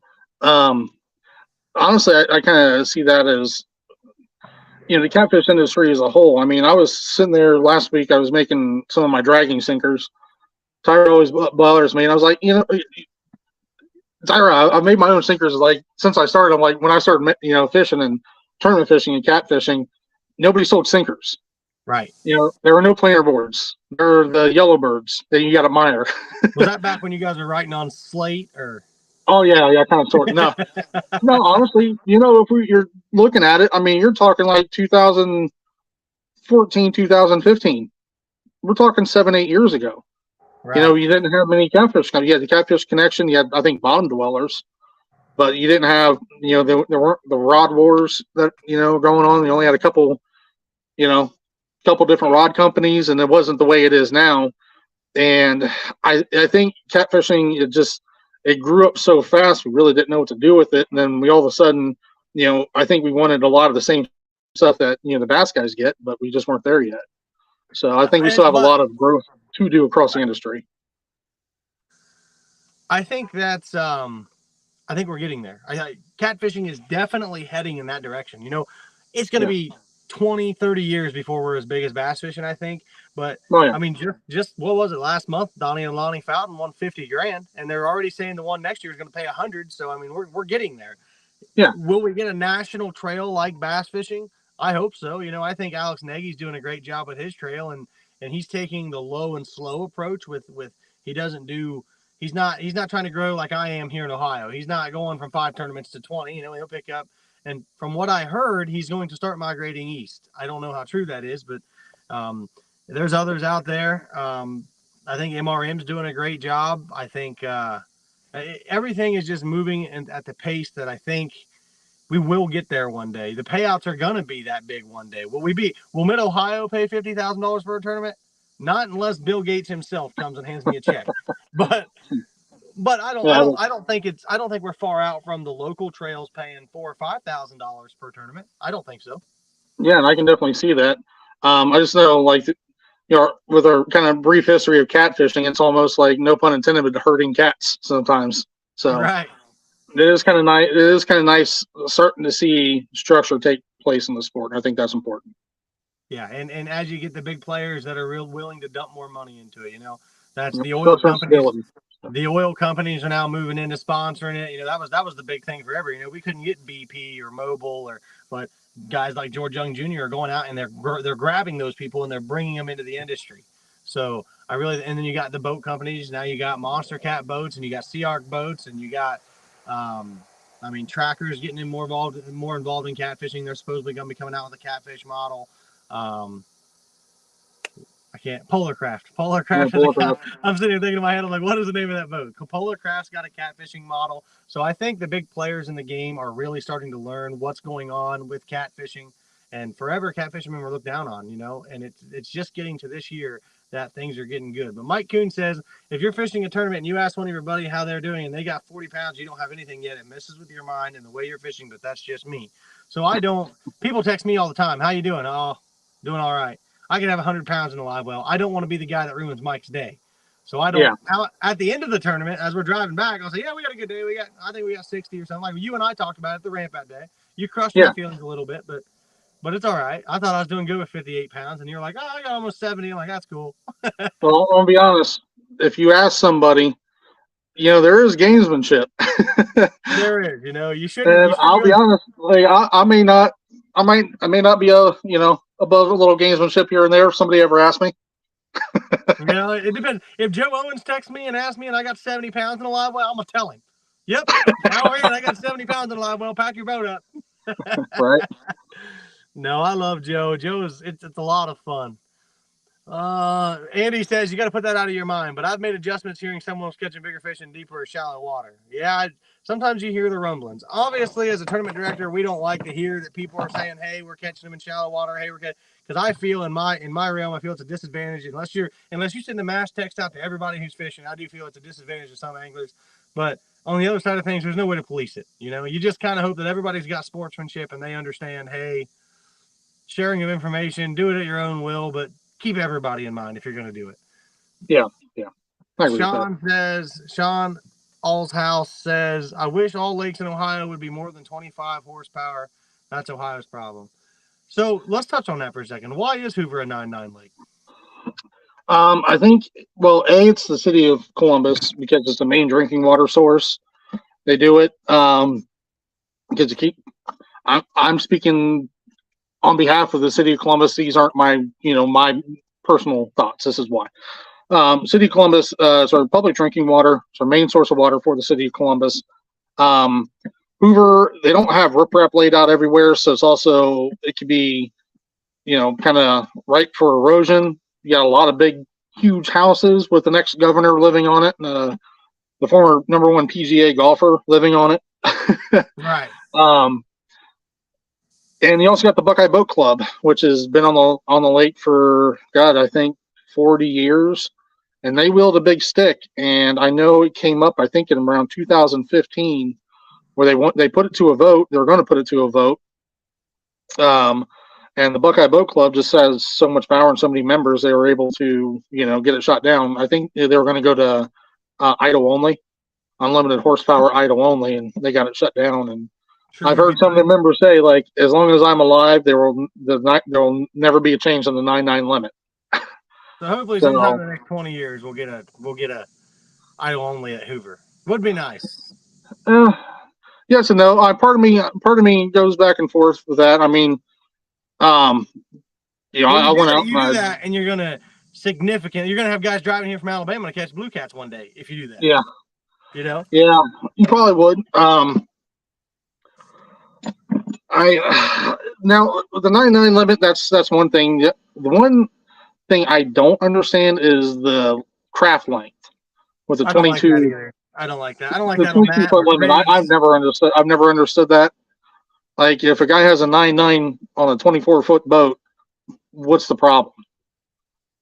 Honestly, I kind of see that as, the catfish industry as a whole. I mean, I was sitting there last week, I was making some of my dragging sinkers, Tyra always bothers me. And I was like, Tyra, I've made my own sinkers. Like, since I started, I'm like, when I started, fishing and tournament fishing and catfishing, nobody sold sinkers. Right. There were no planer boards. There are the yellow birds that you got at Meyer. Was that back when you guys were writing on slate or? Oh yeah, kind of sort. No, honestly, if you're looking at it, I mean, you're talking like 2014, 2015. We're talking 7, 8 years ago. Right. You didn't have many catfish. You had the Catfish Connection. You had, I think, Bottom Dwellers, but you didn't have, there weren't the rod wars that going on. You only had a couple different rod companies, and it wasn't the way it is now. And I think catfishing, it grew up so fast, we really didn't know what to do with it. And then we all of a sudden, I think we wanted a lot of the same stuff that the bass guys get, but we just weren't there yet. So I think we still have a lot of growth to do across the industry. I think that's I think we're getting there. Catfishing is definitely heading in that direction. It's going to be 20, 30 years before we're as big as bass fishing, I think. But I mean, just what was it last month? Donnie and Lonnie Fountain won $50,000, and they're already saying the one next year is going to pay $100,000. So I mean, we're getting there. Yeah. Will we get a national trail like bass fishing? I hope so. I think Alex Nagy's doing a great job with his trail, and he's taking the low and slow approach with he doesn't do. He's not trying to grow like I am here in Ohio. He's not going from 5 tournaments to 20. He'll pick up. And from what I heard, he's going to start migrating east. I don't know how true that is, but there's others out there. I think MRM's doing a great job. I think everything is just moving at the pace that I think we will get there one day. The payouts are going to be that big one day. Will Mid-Ohio pay $50,000 for a tournament? Not unless Bill Gates himself comes and hands me a check. But I don't think we're far out from the local trails paying $4,000 or $5,000 per tournament. I don't think so. Yeah, and I can definitely see that. I just know, with our kind of brief history of catfishing, it's almost like, no pun intended, but herding cats sometimes. So right. It is kind of nice. It is kind of nice starting to see structure take place in the sport. I think that's important. Yeah, and as you get the big players that are real willing to dump more money into it, that's the oil companies. The oil companies are now moving into sponsoring it. That was the big thing forever. We couldn't get BP or Mobil but guys like George Young Jr. are going out and they're grabbing those people and they're bringing them into the industry. So and then you got the boat companies. Now you got Monster Cat boats and you got Sea Arc boats and you got, Trackers getting more involved in catfishing. They're supposedly going to be coming out with a catfish model. I can't. Polarcraft. I'm sitting here thinking in my head, I'm like, what is the name of that boat? Polarcraft's got a catfishing model. So I think the big players in the game are really starting to learn what's going on with catfishing. And forever, catfishermen were looked down on, and it's just getting to this year that things are getting good. But Mike Kuhn says, if you're fishing a tournament and you ask one of your buddies how they're doing and they got 40 pounds, you don't have anything yet. It messes with your mind and the way you're fishing, but that's just me. So people text me all the time. How you doing? Oh, doing all right. I can have 100 pounds in a live well. I don't want to be the guy that ruins Mike's day. So I don't, at the end of the tournament, as we're driving back, I'll say, yeah, we got a good day. I think we got 60 or something. Like you and I talked about it at the ramp that day. You crushed my feelings a little bit, but it's all right. I thought I was doing good with 58 pounds. And you're like, oh, I got almost 70. I'm like, that's cool. Well, I'll be honest. If you ask somebody, there is gamesmanship. There is, you shouldn't. And I'll be honest. I may not be above a little gamesmanship here and there if somebody ever asks me. It depends. If Joe Owens texts me and asks me and I got 70 pounds in a live well, I'm going to tell him. Yep. I got 70 pounds in a live well. Pack your boat up. Right. No, I love Joe. It's a lot of fun. Andy says you got to put that out of your mind, but I've made adjustments hearing someone was catching bigger fish in deeper or shallow water. Yeah, sometimes you hear the rumblings. Obviously, as a tournament director, we don't like to hear that people are saying, "Hey, we're catching them in shallow water." Hey, because I feel in my realm, I feel it's a disadvantage unless you send the mass text out to everybody who's fishing. I do feel it's a disadvantage to some anglers, but on the other side of things, there's no way to police it. You just kind of hope that everybody's got sportsmanship and they understand. Hey, sharing of information, do it at your own will, but keep everybody in mind if you're going to do it. Yeah. Sean Allshouse says, I wish all lakes in Ohio would be more than 25 horsepower. That's Ohio's problem. So let's touch on that for a second. Why is Hoover a 9.9 lake? I think, well, it's the city of Columbus because it's the main drinking water source. They do it because I'm speaking on behalf of the city of Columbus. These aren't my personal thoughts. This is why. City of Columbus is our public drinking water. It's our main source of water for the city of Columbus. Um, Hoover, they don't have riprap laid out everywhere, so it could be, kind of ripe for erosion. You got a lot of big, huge houses with the next governor living on it, and the former number one PGA golfer living on it. Right. And you also got the Buckeye Boat Club, which has been on the lake for, God, I think 40 years. And they wheeled a big stick. And I know it came up, I think, in around 2015, where they put it to a vote. They were going to put it to a vote. And the Buckeye Boat Club just has so much power and so many members, they were able to, get it shot down. I think they were going to go to idle only, unlimited horsepower idle only, and they got it shut down. And I've heard some of the members say, like, as long as I'm alive, there will never be a change in the 9.9 limit. So hopefully, sometime in the next 20 years, we'll get a idle only at Hoover. Would be nice. Yes and no. Part of me goes back and forth with that. I mean, I went out. You do that, and you're gonna have guys driving here from Alabama to catch blue cats one day if you do that. Yeah. Yeah, you probably would. Now the 9.9 limit. That's one thing. The one thing I don't understand is the craft length with the 22. I don't like that. I don't like the that. 22-foot limit. I've never understood that. Like, if a guy has a 9.9 on a 24-foot boat, what's the problem?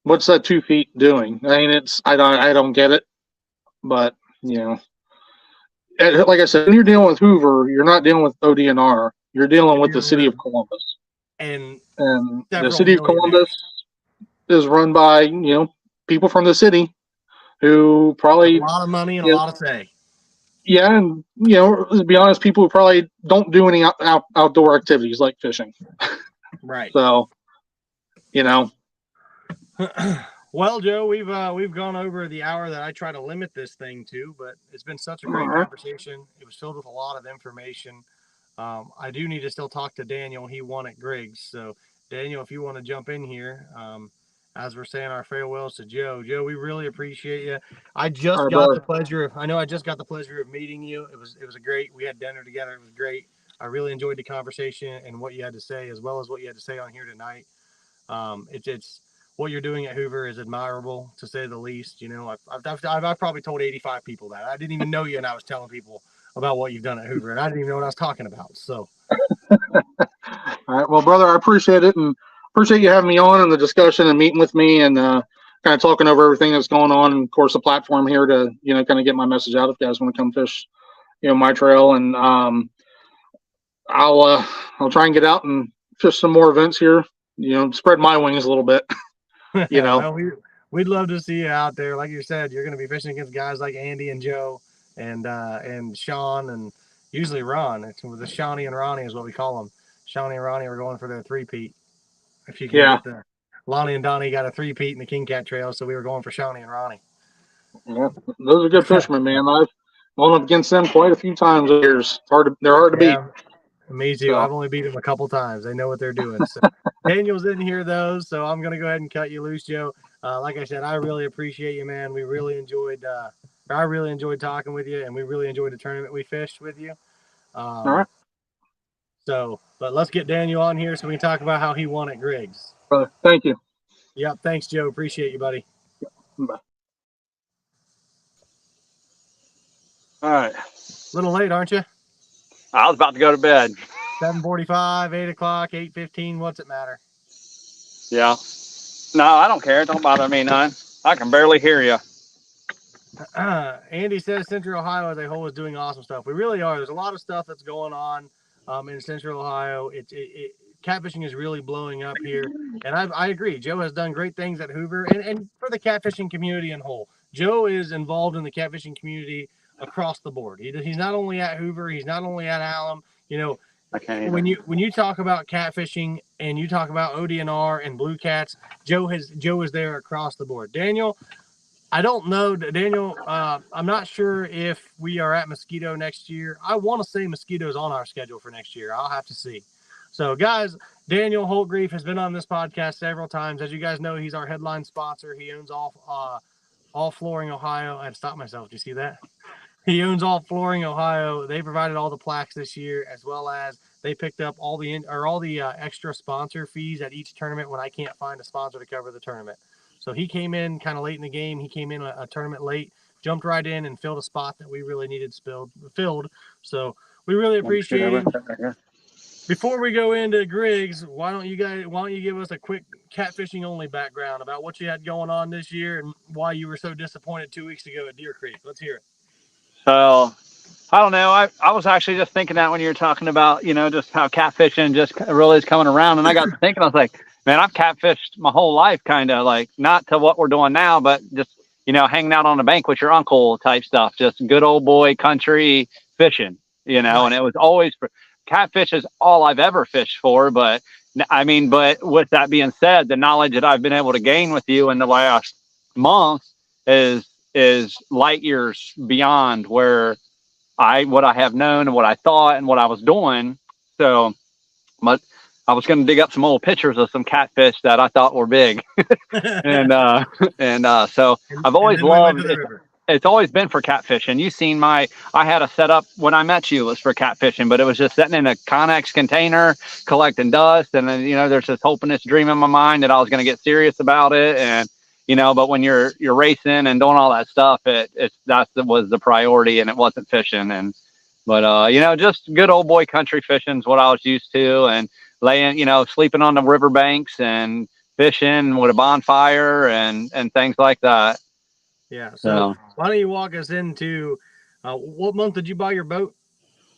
What's that 2 feet doing? I mean, I don't get it. But like I said, when you're dealing with Hoover, you're not dealing with ODNR. You're dealing with the city of Columbus. And the city of Columbus is run by people from the city who probably a lot of money and a lot of say. Yeah, and let's be honest, people who probably don't do any outdoor activities like fishing. Right. So, Well, Joe, we've gone over the hour that I try to limit this thing to, but it's been such a great conversation. It was filled with a lot of information. I do need to still talk to Daniel. He won at Griggs. So, Daniel, if you want to jump in here, as we're saying our farewells to Joe. Joe, we really appreciate you. I just got the pleasure of meeting you. It was we had dinner together. It was great. I really enjoyed the conversation and what you had to say, as well as what you had to say on here tonight. It's what you're doing at Hoover is admirable, to say the least. I've probably told 85 people that. I didn't even know you, and I was telling people about what you've done at Hoover, and I didn't even know what I was talking about. So, all right, well, brother, I appreciate it, and appreciate you having me on in the discussion and meeting with me and kind of talking over everything that's going on. And of course, the platform here to kind of get my message out if you guys want to come fish, my trail, and I'll try and get out and fish some more events here. Spread my wings a little bit. Well, we'd love to see you out there. Like you said, you're going to be fishing against guys like Andy and Joe and Sean and usually Ron. It's the Shawnee and Ronnie is what we call them. Shawnee and Ronnie are going for their three-peat. If you can get there. Lonnie and Donnie got a 3-peat in the King Cat Trail, so we were going for Shawnee and Ronnie. Yeah, those are good fishermen, man. I've gone up against them quite a few times over the years. They're hard to beat. Me too. So. I've only beat them a couple times. They know what they're doing. So Daniel's in here, though, so I'm going to go ahead and cut you loose, Joe. Like I said, I really appreciate you, man. I really enjoyed talking with you, and we really enjoyed the tournament we fished with you. All right. So, but let's get Daniel on here so we can talk about how he won at Griggs. Brother, thank you. Yep, thanks, Joe. Appreciate you, buddy. Bye. All right. A little late, aren't you? I was about to go to bed. 7:45, 8 o'clock, 8:15. What's it matter? Yeah. No, I don't care. It don't bother me none. I can barely hear you. Andy says Central Ohio as a whole is doing awesome stuff. We really are. There's a lot of stuff that's going on in Central Ohio. Catfishing is really blowing up here. And I agree. Joe has done great things at Hoover and for the catfishing community in whole. Joe is involved in the catfishing community across the board. He's not only at Hoover, he's not only at Hallam. I can't either. when you talk about catfishing and you talk about ODNR and blue cats, Joe is there across the board. Daniel, I don't know, Daniel. I'm not sure if we are at Mosquito next year. I want to say Mosquito's on our schedule for next year. I'll have to see. So, guys, Daniel Holtgrefe has been on this podcast several times. As you guys know, he's our headline sponsor. He owns all Flooring Ohio. I had to stop myself. Do you see that? He owns all Flooring Ohio. They provided all the plaques this year, as well as they picked up all the extra sponsor fees at each tournament when I can't find a sponsor to cover the tournament. So he came in kind of late in the game. He came in a tournament late, jumped right in and filled a spot that we really needed filled. So we really appreciate him. Before we go into Griggs, why don't you give us a quick catfishing only background about what you had going on this year and why you were so disappointed 2 weeks ago at Deer Creek? Let's hear it. So I don't know. I was actually just thinking that when you were talking about, just how catfishing just really is coming around. And I got to thinking, I was like, man, I've catfished my whole life, kind of like not to what we're doing now, but just, hanging out on the bank with your uncle type stuff, just good old boy country fishing, right. And it was always catfish is all I've ever fished for. But with that being said, the knowledge that I've been able to gain with you in the last month is light years beyond what I have known and what I thought and what I was doing. So, but I was going to dig up some old pictures of some catfish that I thought were big. So I've always loved it. It's always been for catfishing. You've seen I had a setup when I met you, it was for catfishing, but it was just sitting in a Connex container collecting dust. And then, there's this hope and this dream in my mind that I was going to get serious about it. And, but when you're racing and doing all that stuff, that was the priority and it wasn't fishing. But just good old boy country fishing is what I was used to, and laying, sleeping on the riverbanks and fishing with a bonfire and things like that. Yeah. So why don't you walk us into what month did you buy your boat?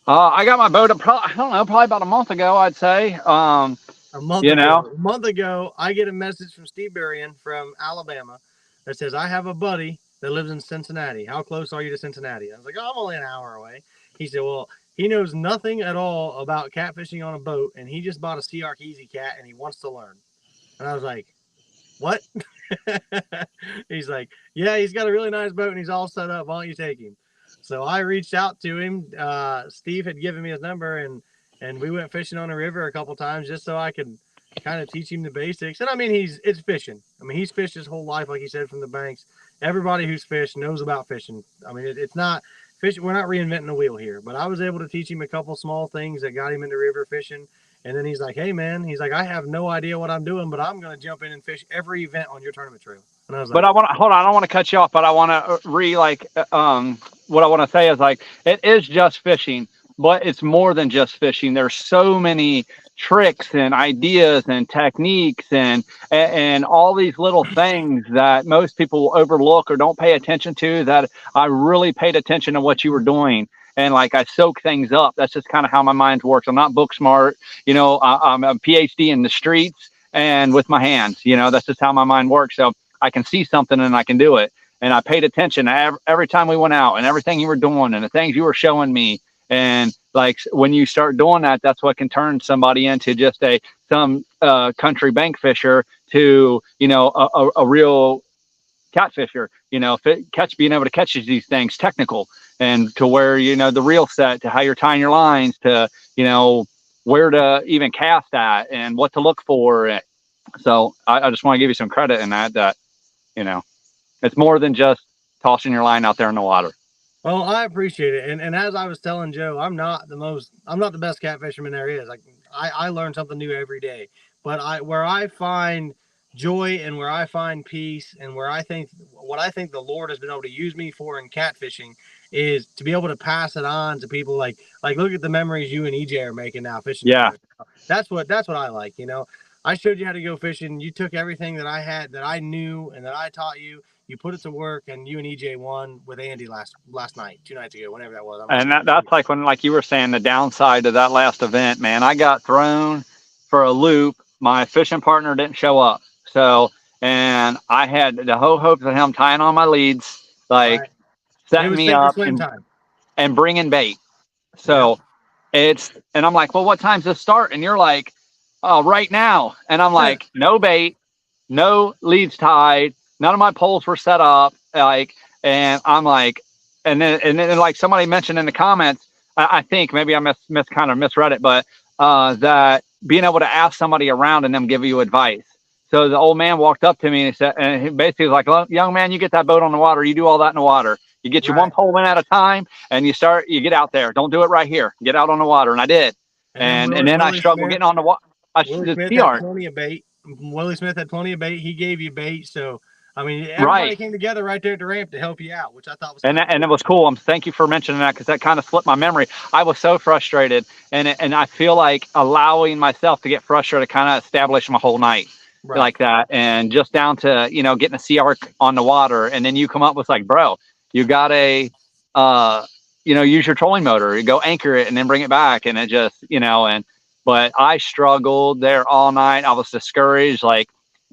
I got my boat probably about a month ago, I'd say. A month ago, I get a message from Steve Berrien from Alabama that says, I have a buddy that lives in Cincinnati. How close are you to Cincinnati? I was like, oh, I'm only an hour away. He said, well, he knows nothing at all about catfishing on a boat, and he just bought a Sea Arc Easy Cat, and he wants to learn. And I was like, what? He's like, yeah, he's got a really nice boat, and he's all set up. Why don't you take him? So I reached out to him. Steve had given me his number, and we went fishing on the river a couple times just so I could kind of teach him the basics. And it's fishing. He's fished his whole life, like he said, from the banks. Everybody who's fished knows about fishing. It's not fishing. We're not reinventing the wheel here, but I was able to teach him a couple small things that got him into river fishing. And then he's like, hey man, I have no idea what I'm doing, but I'm going to jump in and fish every event on your tournament trail. And I was like, but hold on. I don't want to cut you off, but I want to what I want to say is it is just fishing, but it's more than just fishing. There's so many tricks and ideas and techniques and all these little things that most people overlook or don't pay attention to, that I really paid attention to what you were doing. And I soak things up. That's just kind of how my mind works. I'm not book smart. I'm a PhD in the streets and with my hands. That's just how my mind works. So I can see something and I can do it. And I paid attention every time we went out and everything you were doing and the things you were showing me. And when you start doing that, that's what can turn somebody into just some country bank fisher to, a real catfisher, being able to catch these things technical, and to where, the reel set, to how you're tying your lines, to, where to even cast at and what to look for. So I just want to give you some credit in that, it's more than just tossing your line out there in the water. Well, I appreciate it. And as I was telling Joe, I'm not the best cat fisherman there is. I learn something new every day, but where I find joy and where I find peace and what I think the Lord has been able to use me for in catfishing is to be able to pass it on to people. Like look at the memories you and EJ are making now fishing. Yeah. That's what I like. I showed you how to go fishing. You took everything that I had, that I knew, and that I taught you. You put it to work, and you and EJ won with Andy last night, 2 nights ago, whenever that was. And that's when, you were saying, the downside of that last event, man, I got thrown for a loop. My fishing partner didn't show up. So, and I had the whole hopes of him tying on my leads, setting me up and bringing bait. So and I'm like, well, what time's this start? And you're like, oh, right now. And I'm like, no bait, no leads tied, none of my poles were set up. Like, and I'm like, and then like somebody mentioned in the comments, I think maybe I kind of misread it, but that being able to ask somebody around and them give you advice. So the old man walked up to me and he said, and he basically was like, well, young man, you get that boat on the water. You do all that in the water. You get your one pole in at a time and you get out there. Don't do it right here. Get out on the water. And I did. And then I struggled getting on the water. Willie Smith had plenty of bait. Willie Smith had plenty of bait. He gave you bait. So, I mean, everybody came together right there at the ramp to help you out, which I thought was and it was cool. Thank you for mentioning that, because that kind of slipped my memory. I was so frustrated, and I feel like allowing myself to get frustrated kind of established my whole night like that, and just down to getting a sea arc on the water, and then you come up with like, bro, you got a use your trolling motor, you go anchor it, and then bring it back, and it just but I struggled there all night. I was discouraged, like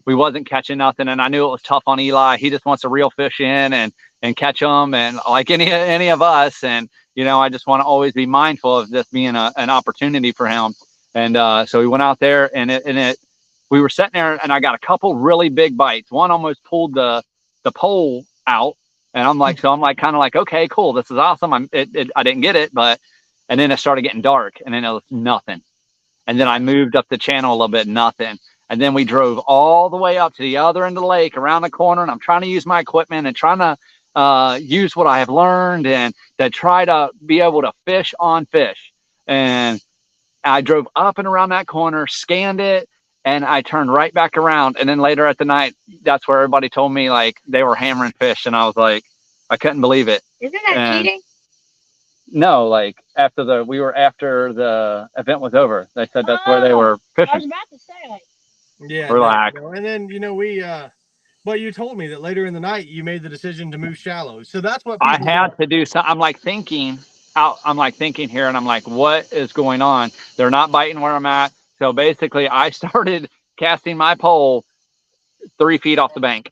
we wasn't catching nothing, and I knew it was tough on Eli. He just wants to reel fish in and catch them, and like any of us. And I just want to always be mindful of this being an opportunity for him. And so we went out there, and we were sitting there, and I got a couple really big bites. One almost pulled the pole out, and I'm like, kind of like, okay, cool, this is awesome. I didn't get it, and then it started getting dark, and then it was nothing. And then I moved up the channel a little bit, nothing. And then we drove all the way up to the other end of the lake, around the corner, and I'm trying to use my equipment and trying to use what I have learned and to try to be able to fish on fish. And I drove up and around that corner, scanned it, and I turned right back around. And then later at the night, that's where everybody told me like they were hammering fish, and I was like, I couldn't believe it. Isn't that cheating? No, like after the event was over, they said that's where they were fishing. I was about to say, like, yeah, relax. And then but you told me that later in the night you made the decision to move shallow. So that's what I had to do. So I'm like thinking here, and I'm like, what is going on? They're not biting where I'm at. So basically, I started casting my pole 3 feet off the bank,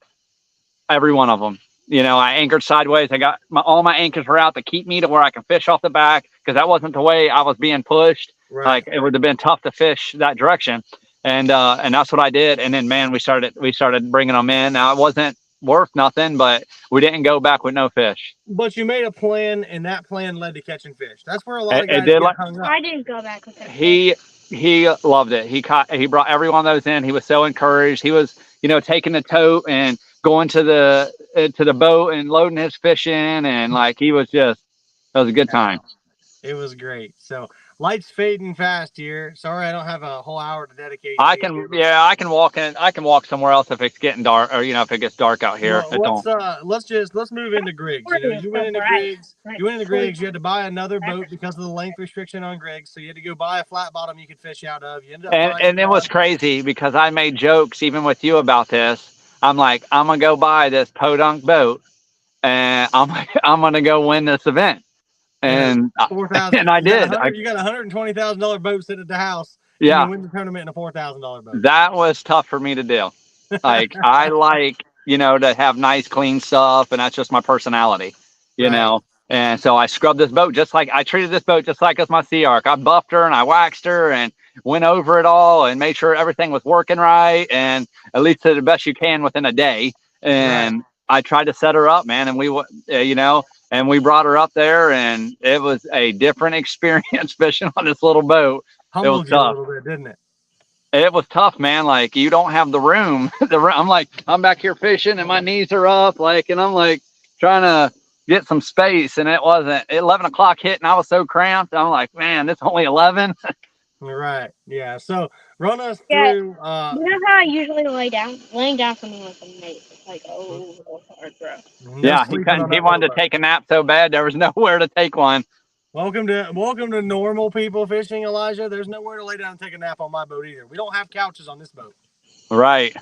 every one of them. I anchored sideways. I got all my anchors were out to keep me to where I can fish off the back, because that wasn't the way I was being pushed. Right. Like it would have been tough to fish that direction. And that's what I did. And then, man, we started bringing them in. Now it wasn't worth nothing, but we didn't go back with no fish. But you made a plan, and that plan led to catching fish. That's where a lot of guys get hung up. I didn't go back with it. He loved it. He brought every one of those in. He was so encouraged. He was, taking the tote and going to the boat and loading his fish in, and like it was a good time. It was great. So light's fading fast here. Sorry, I don't have a whole hour to dedicate. I can walk in. I can walk somewhere else if it's getting dark, or if it gets dark out here. Well, let's move into Griggs. You went into Griggs. You had to buy another boat because of the length restriction on Griggs. So you had to go buy a flat bottom you could fish out of. You ended up and it was crazy, because I made jokes even with you about this. I'm like, I'm gonna go buy this podunk boat, and I'm gonna go win this event. And and I did. You got a $120,000 boat sitting at the house. Yeah, you win the tournament in a $4,000 boat. That was tough for me to do. Like I like to have nice, clean stuff, and that's just my personality. You know. And so I scrubbed this boat I treated this boat just like as my Sea Arc. I buffed her and I waxed her and went over it all and made sure everything was working right, and at least to the best you can within a day. And I tried to set her up, man, and we and we brought her up there, and it was a different experience fishing on this little boat. Humbled you a little bit, didn't it? It was tough, man. Like you don't have the room. I'm back here fishing, and my knees are up, and I'm like trying to get some space, and it wasn't 11 o'clock hit, and I was so cramped. I'm like, man, it's only 11. Right. Yeah. So run us through. You know how I usually lay down? Laying down for me was amazing. Like, oh, hard, bro. Yeah, he wanted to take a nap so bad there was nowhere to take one. Welcome to normal people fishing, Elijah. There's nowhere to lay down and take a nap on my boat either. We don't have couches on this boat. Right.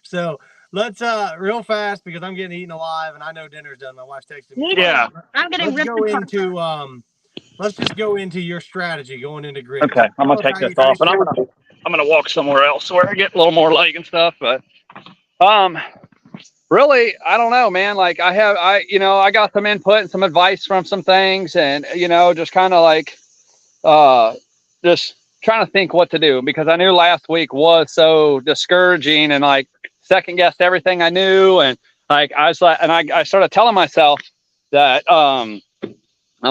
So let's real fast, because I'm getting eaten alive and I know dinner's done. My wife's texting me. Yeah. I'm getting ripped apart. Let's just go into your strategy going into Griggs. Okay, I'm gonna take this off, and I'm gonna walk somewhere else where I get a little more light and stuff. But really, I don't know, man. Like I got some input and some advice from some things, and just kind of like just trying to think what to do, because I knew last week was so discouraging, and like second guessed everything I knew. And like, I was like, and I started telling myself that, I'm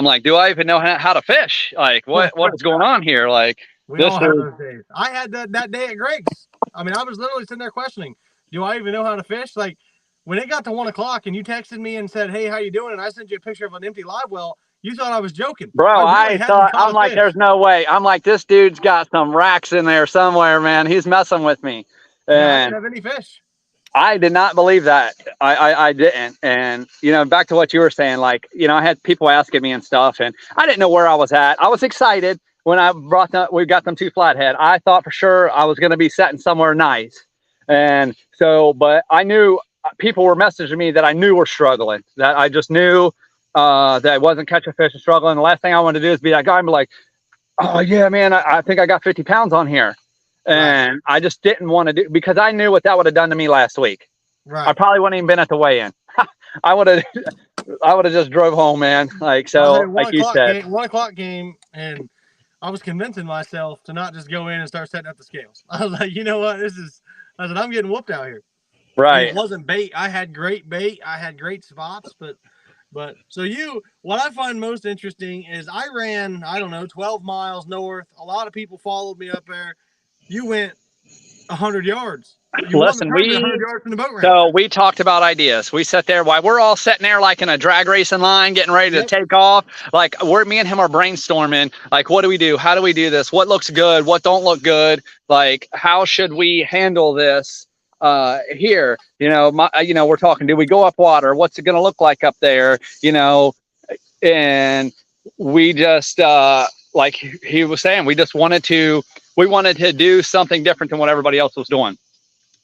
like, do I even know how to fish? Like, what is going on here? Like, we all have those days. I had that day at Griggs. I mean, I was literally sitting there questioning, do I even know how to fish? Like, when it got to 1 o'clock and you texted me and said, hey, how you doing? And I sent you a picture of an empty live well, you thought I was joking. Bro, I thought, I'm like, there's no way. I'm like, this dude's got some racks in there somewhere, man. He's messing with me. And yeah, I didn't have any fish. I did not believe that. I didn't. And, you know, back to what you were saying, like, you know, I had people asking me and stuff, and I didn't know where I was at. I was excited when we got them 2 flathead. I thought for sure I was going to be setting somewhere nice. And so, but I knew people were messaging me that I knew were struggling, that I just knew that I wasn't catching fish and struggling. The last thing I wanted to do is be that guy and be like, oh yeah, man, I think I got 50 pounds on here. And I just didn't want to do, because I knew what that would have done to me last week. Right. I probably wouldn't even been at the weigh-in. I would have just drove home, man. Like, so like you said, 1 o'clock game, and I was convincing myself to not just go in and start setting up the scales. I was like, you know what, I said, I'm getting whooped out here. right. And it wasn't bait. I had great bait. I had great spots, but so what I find most interesting is I ran, I don't know, 12 miles north. A lot of people followed me up there. You went 100 yards. Listen, 100 yards from the boat ramp. So we talked about ideas. We sat there while we're all sitting there like in a drag racing line, getting ready to take off. Like, me and him are brainstorming. Like, what do we do? How do we do this? What looks good? What don't look good? Like, how should we handle this here? You know, we're talking, do we go up water? What's it going to look like up there? You know, and we just, like he was saying, we wanted to do something different than what everybody else was doing.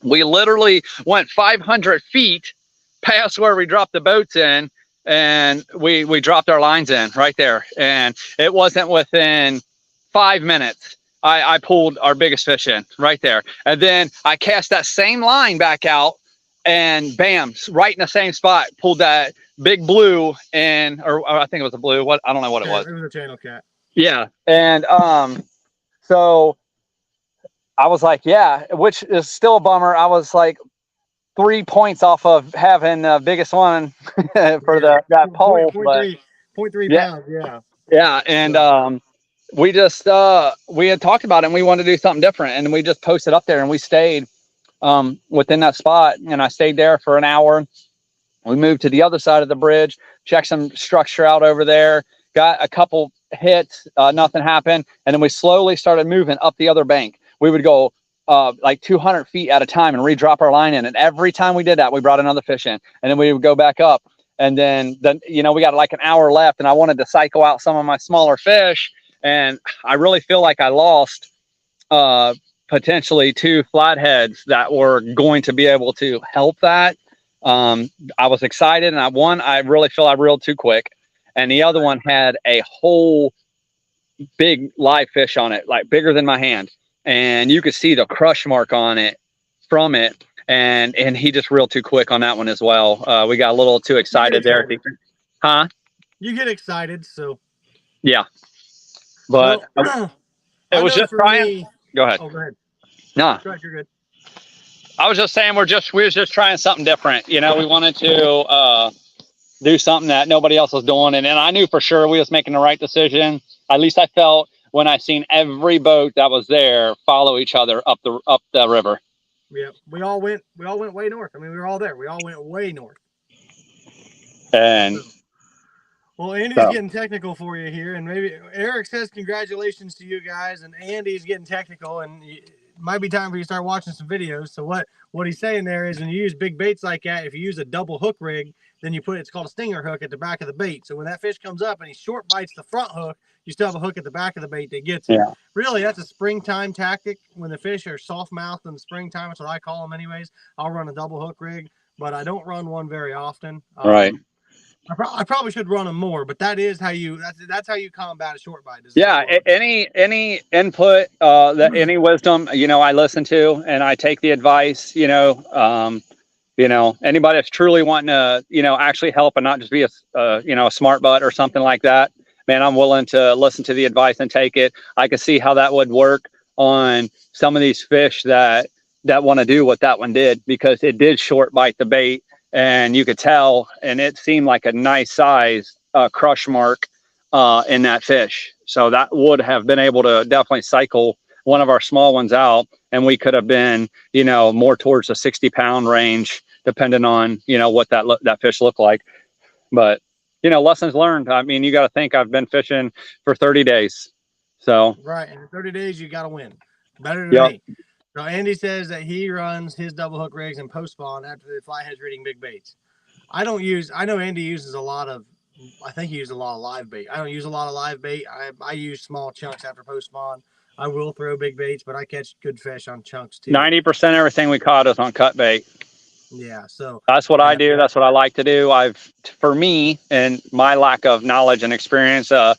We literally went 500 feet past where we dropped the boats in, and we dropped our lines in right there. And it wasn't within 5 minutes, I pulled our biggest fish in right there. And then I cast that same line back out, and bam, right in the same spot, pulled that big blue in, or I think it was a blue. I don't know what it was. It was a channel cat. Yeah. And so I was like, yeah, which is still a bummer. I was like 3 points off of having the biggest one for that pole. 0.3 pounds, yeah. Yeah, and we just we had talked about it, and we wanted to do something different, and we just posted up there, and we stayed within that spot, and I stayed there for an hour. We moved to the other side of the bridge, checked some structure out over there, got a couple hits, nothing happened, and then we slowly started moving up the other bank. We would go like 200 feet at a time and redrop our line in. And every time we did that, we brought another fish in, and then we would go back up. And then, you know, we got like an hour left, and I wanted to cycle out some of my smaller fish. And I really feel like I lost potentially 2 flatheads that were going to be able to help that. I was excited, and I really feel I reeled too quick. And the other one had a whole big live fish on it, like bigger than my hand. And you could see the crush mark on it from it. And he just reeled too quick on that one as well. We got a little too excited there. Huh? You get excited, so. Yeah. But it was just trying. Go ahead. Oh, go ahead. No. You're good. I was just saying we was just trying something different. You know, we wanted to do something that nobody else was doing. And I knew for sure we was making the right decision. At least I felt when I seen every boat that was there follow each other up the river. Yeah, we all went way north. I mean, we were all there. We all went way north. And well, Andy's getting technical for you here, and maybe Eric says congratulations to you guys, and Andy's getting technical, and it might be time for you to start watching some videos. So what he's saying there is, when you use big baits like that, if you use a double hook rig, then it's called a stinger hook at the back of the bait. So when that fish comes up and he short bites the front hook, you still have a hook at the back of the bait that gets it. Yeah. Really, that's a springtime tactic. When the fish are soft-mouthed in the springtime, that's what I call them anyways. I'll run a double hook rig, but I don't run one very often. Right. I probably should run them more, but that's how you combat a short bite. Yeah. Any input, any wisdom, you know, I listen to, and I take the advice. You know, anybody that's truly wanting to, you know, actually help and not just be a smart butt or something like that, man, I'm willing to listen to the advice and take it. I could see how that would work on some of these fish that want to do what that one did, because it did short bite the bait, and you could tell, and it seemed like a nice size crush mark in that fish. So that would have been able to definitely cycle one of our small ones out, and we could have been, more towards the 60-pound range, depending on, what that fish looked like. But, lessons learned. I mean, you got to think I've been fishing for 30 days. So. Right. And in 30 days, you got to win. Better than Yep. me. So Andy says that he runs his double hook rigs and post spawn after the flatheads are eating big baits. I know Andy uses I think he uses a lot of live bait. I don't use a lot of live bait. I use small chunks after post spawn. I will throw big baits, but I catch good fish on chunks too. 90% everything we caught is on cut bait. Yeah, so that's what I do. That's what I like to do. For me and my lack of knowledge and experience, for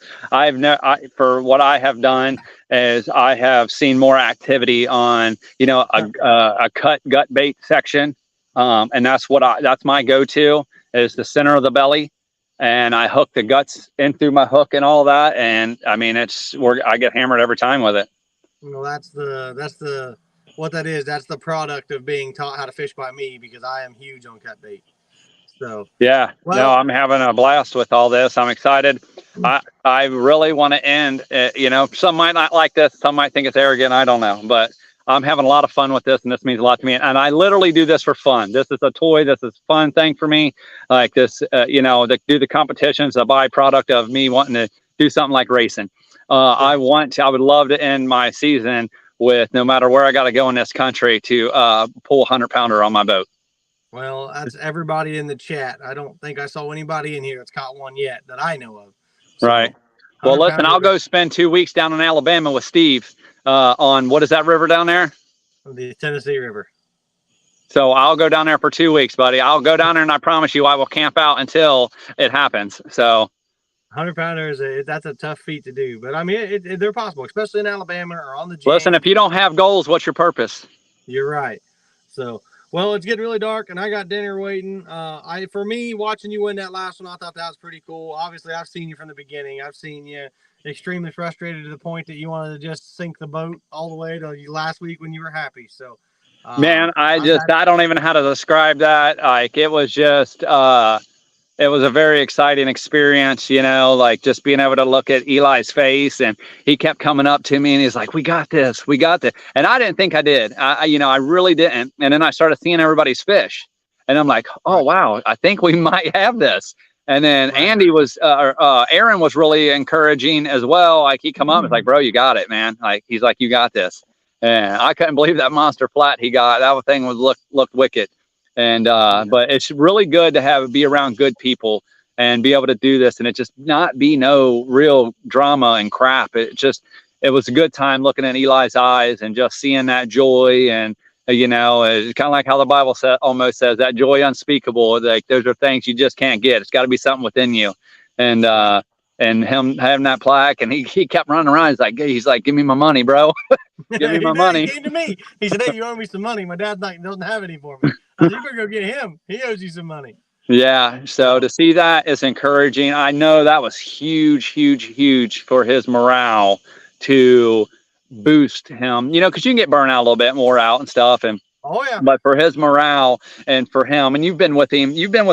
what I have done is I have seen more activity on, a cut gut bait section. And that's my go-to is the center of the belly. And I hook the guts in through my hook and all that. And I mean, I get hammered every time with it. Well, that's what that is. That's the product of being taught how to fish by me, because I am huge on cut bait. So yeah, no, I'm having a blast with all this. I'm excited. I really want to end. Some might not like this. Some might think it's arrogant. I don't know, but I'm having a lot of fun with this, and this means a lot to me. And I literally do this for fun. This is a toy. This is a fun thing for me. Like this, to do the competitions, a byproduct of me wanting to do something like racing. I would love to end my season with, no matter where I got to go in this country, to pull a 100-pounder on my boat. Well, that's everybody in the chat. I don't think I saw anybody in here that's caught one yet that I know of. So, right. Well, listen, I'll go spend 2 weeks down in Alabama with Steve on, what is that river down there? The Tennessee River. So I'll go down there for 2 weeks, buddy. I'll go down there, and I promise you I will camp out until it happens. So 100-pounder that's a tough feat to do, but I mean, they're possible, especially in Alabama or on the jam. Listen, if you don't have goals, what's your purpose? You're right. So, well, it's getting really dark, and I got dinner waiting. For me, watching you win that last one, I thought that was pretty cool. Obviously, I've seen you from the beginning. I've seen you extremely frustrated to the point that you wanted to just sink the boat all the way to last week when you were happy. So, man, I don't even know how to describe that. Like, it was just, it was a very exciting experience, like just being able to look at Eli's face, and he kept coming up to me and he's like, we got this. And I didn't think I did. I really didn't. And then I started seeing everybody's fish, and I'm like, oh, wow, I think we might have this. And then Aaron was really encouraging as well. Like, he come up and was like, bro, you got it, man. Like, he's like, you got this. And I couldn't believe that monster flat he got. That thing looked wicked. And but it's really good to be around good people and be able to do this, and it just not be no real drama and crap. It was a good time looking in Eli's eyes and just seeing that joy. And it's kind of like how the Bible almost says, that joy unspeakable. Like, those are things you just can't get. It's got to be something within you. And him having that plaque, and he kept running around. He's like, give me my money, bro. Give me my money. He came to me. He said, hey, you owe me some money. My dad doesn't have any for me. I said, you better go get him. He owes you some money. Yeah. So to see that is encouraging. I know that was huge for his morale to boost him, because you can get burnt out a little bit, more out and stuff. And oh yeah. But for his morale and for him, and you've been with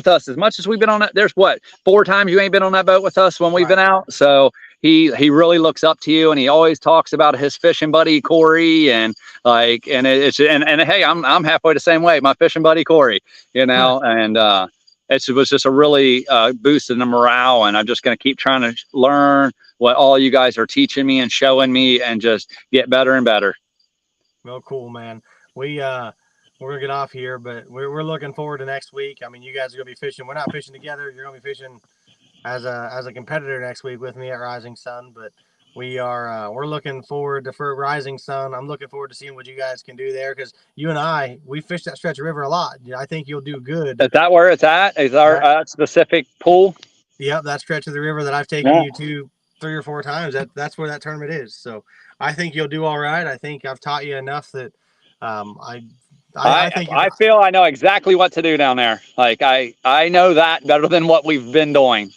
us as much as we've been on it. There's 4 times you ain't been on that boat with us when we've been out. So he really looks up to you, and he always talks about his fishing buddy Corey, and hey, I'm halfway the same way. My fishing buddy Corey, and it was just a really boost in the morale. And I'm just going to keep trying to learn what all you guys are teaching me and showing me, and just get better and better. Well, cool, man. We're gonna get off here, but we're looking forward to next week. I mean, you guys are gonna be fishing. We're not fishing together. You're gonna be fishing as a competitor next week with me at Rising Sun, but we're looking forward to for Rising Sun. I'm looking forward to seeing what you guys can do there, because you and we fished that stretch of river a lot. I think you'll do good. Is that where it's at? Is our specific pool? Yep, that stretch of the river that I've taken you to 3 or 4 times. That's where that tournament is. So I think you'll do all right. I think I've taught you enough that I feel I know exactly what to do down there. Like, I know that better than what we've been doing.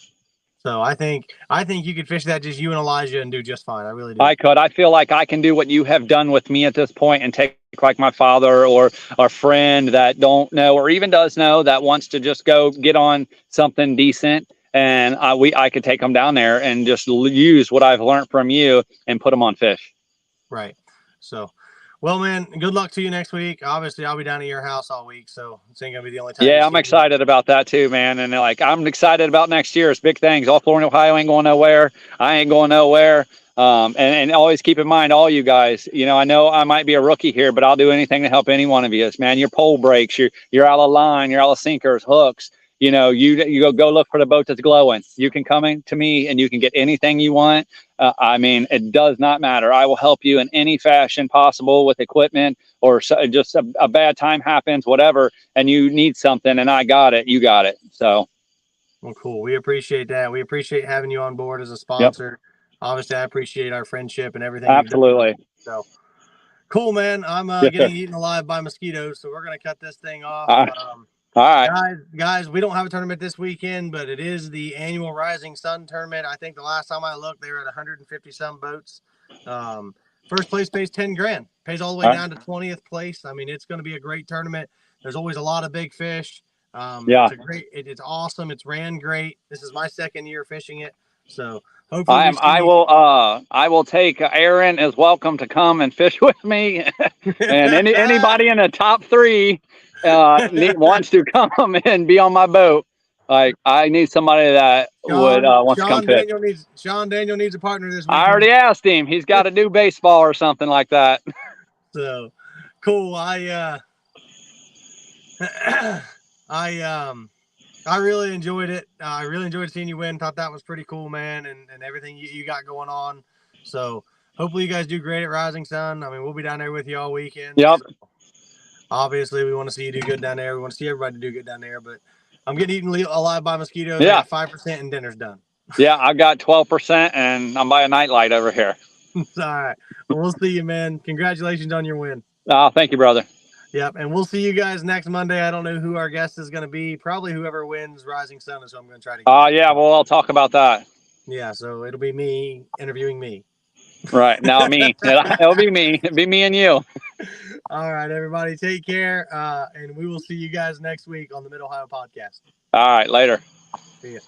So I think you could fish that just you and Elijah and do just fine. I really do. I could. I feel like I can do what you have done with me at this point and take like my father or a friend that don't know or even does know that wants to just go get on something decent. And I could take them down there and just use what I've learned from you and put them on fish. Right. So, well, man, good luck to you next week. Obviously, I'll be down at your house all week, so it's ain't gonna be the only time. Yeah, I'm excited about that too, man. And like, I'm excited about next year. It's big things. All Florida, Ohio ain't going nowhere. I ain't going nowhere. And always keep in mind, all you guys, you know I might be a rookie here, but I'll do anything to help any one of you. Man, your pole breaks, you're out of line, you're out of sinkers, hooks. You know, you go look for the boat that's glowing. You can come in to me and you can get anything you want. I mean, it does not matter. I will help you in any fashion possible with equipment or just a bad time happens, whatever, and you need something and I got it. You got it. So. Well, cool. We appreciate that. We appreciate having you on board as a sponsor. Yep. Obviously, I appreciate our friendship and everything. Absolutely. So cool, man. I'm getting eaten alive by mosquitoes, so we're going to cut this thing off. All right, guys, we don't have a tournament this weekend, but it is the annual Rising Sun tournament. I think the last time I looked, they were at 150 some boats. First place pays 10 grand, pays all the way down to 20th place. I mean, it's going to be a great tournament. There's always a lot of big fish. Yeah, it's awesome. It's ran great. This is my second year fishing it, so hopefully I will take Aaron is welcome to come and fish with me, and anybody in the top 3 wants to come and be on my boat. Like, I need somebody that wants to come fish. Sean Daniel needs a partner this week. I already asked him. He's got to do baseball or something like that. So cool. I really enjoyed it. I really enjoyed seeing you win. Thought that was pretty cool, man, and everything you got going on. So hopefully you guys do great at Rising Sun. I mean, we'll be down there with you all weekend. Yep. So obviously, we want to see you do good down there. We want to see everybody do good down there. But I'm getting eaten alive by mosquitoes. Yeah. 5% and dinner's done. Yeah, I got 12% and I'm by a nightlight over here. All right. Well, we'll see you, man. Congratulations on your win. Thank you, brother. Yep, and we'll see you guys next Monday. I don't know who our guest is going to be. Probably whoever wins Rising Sun is who I'm going to try to get. Yeah, well, I'll talk about that. Yeah, so it'll be me interviewing me. Right, now me. It'll be me. It'll be me and you. All right, everybody, take care, and we will see you guys next week on the Mid-Ohio Podcast. All right, later. See ya.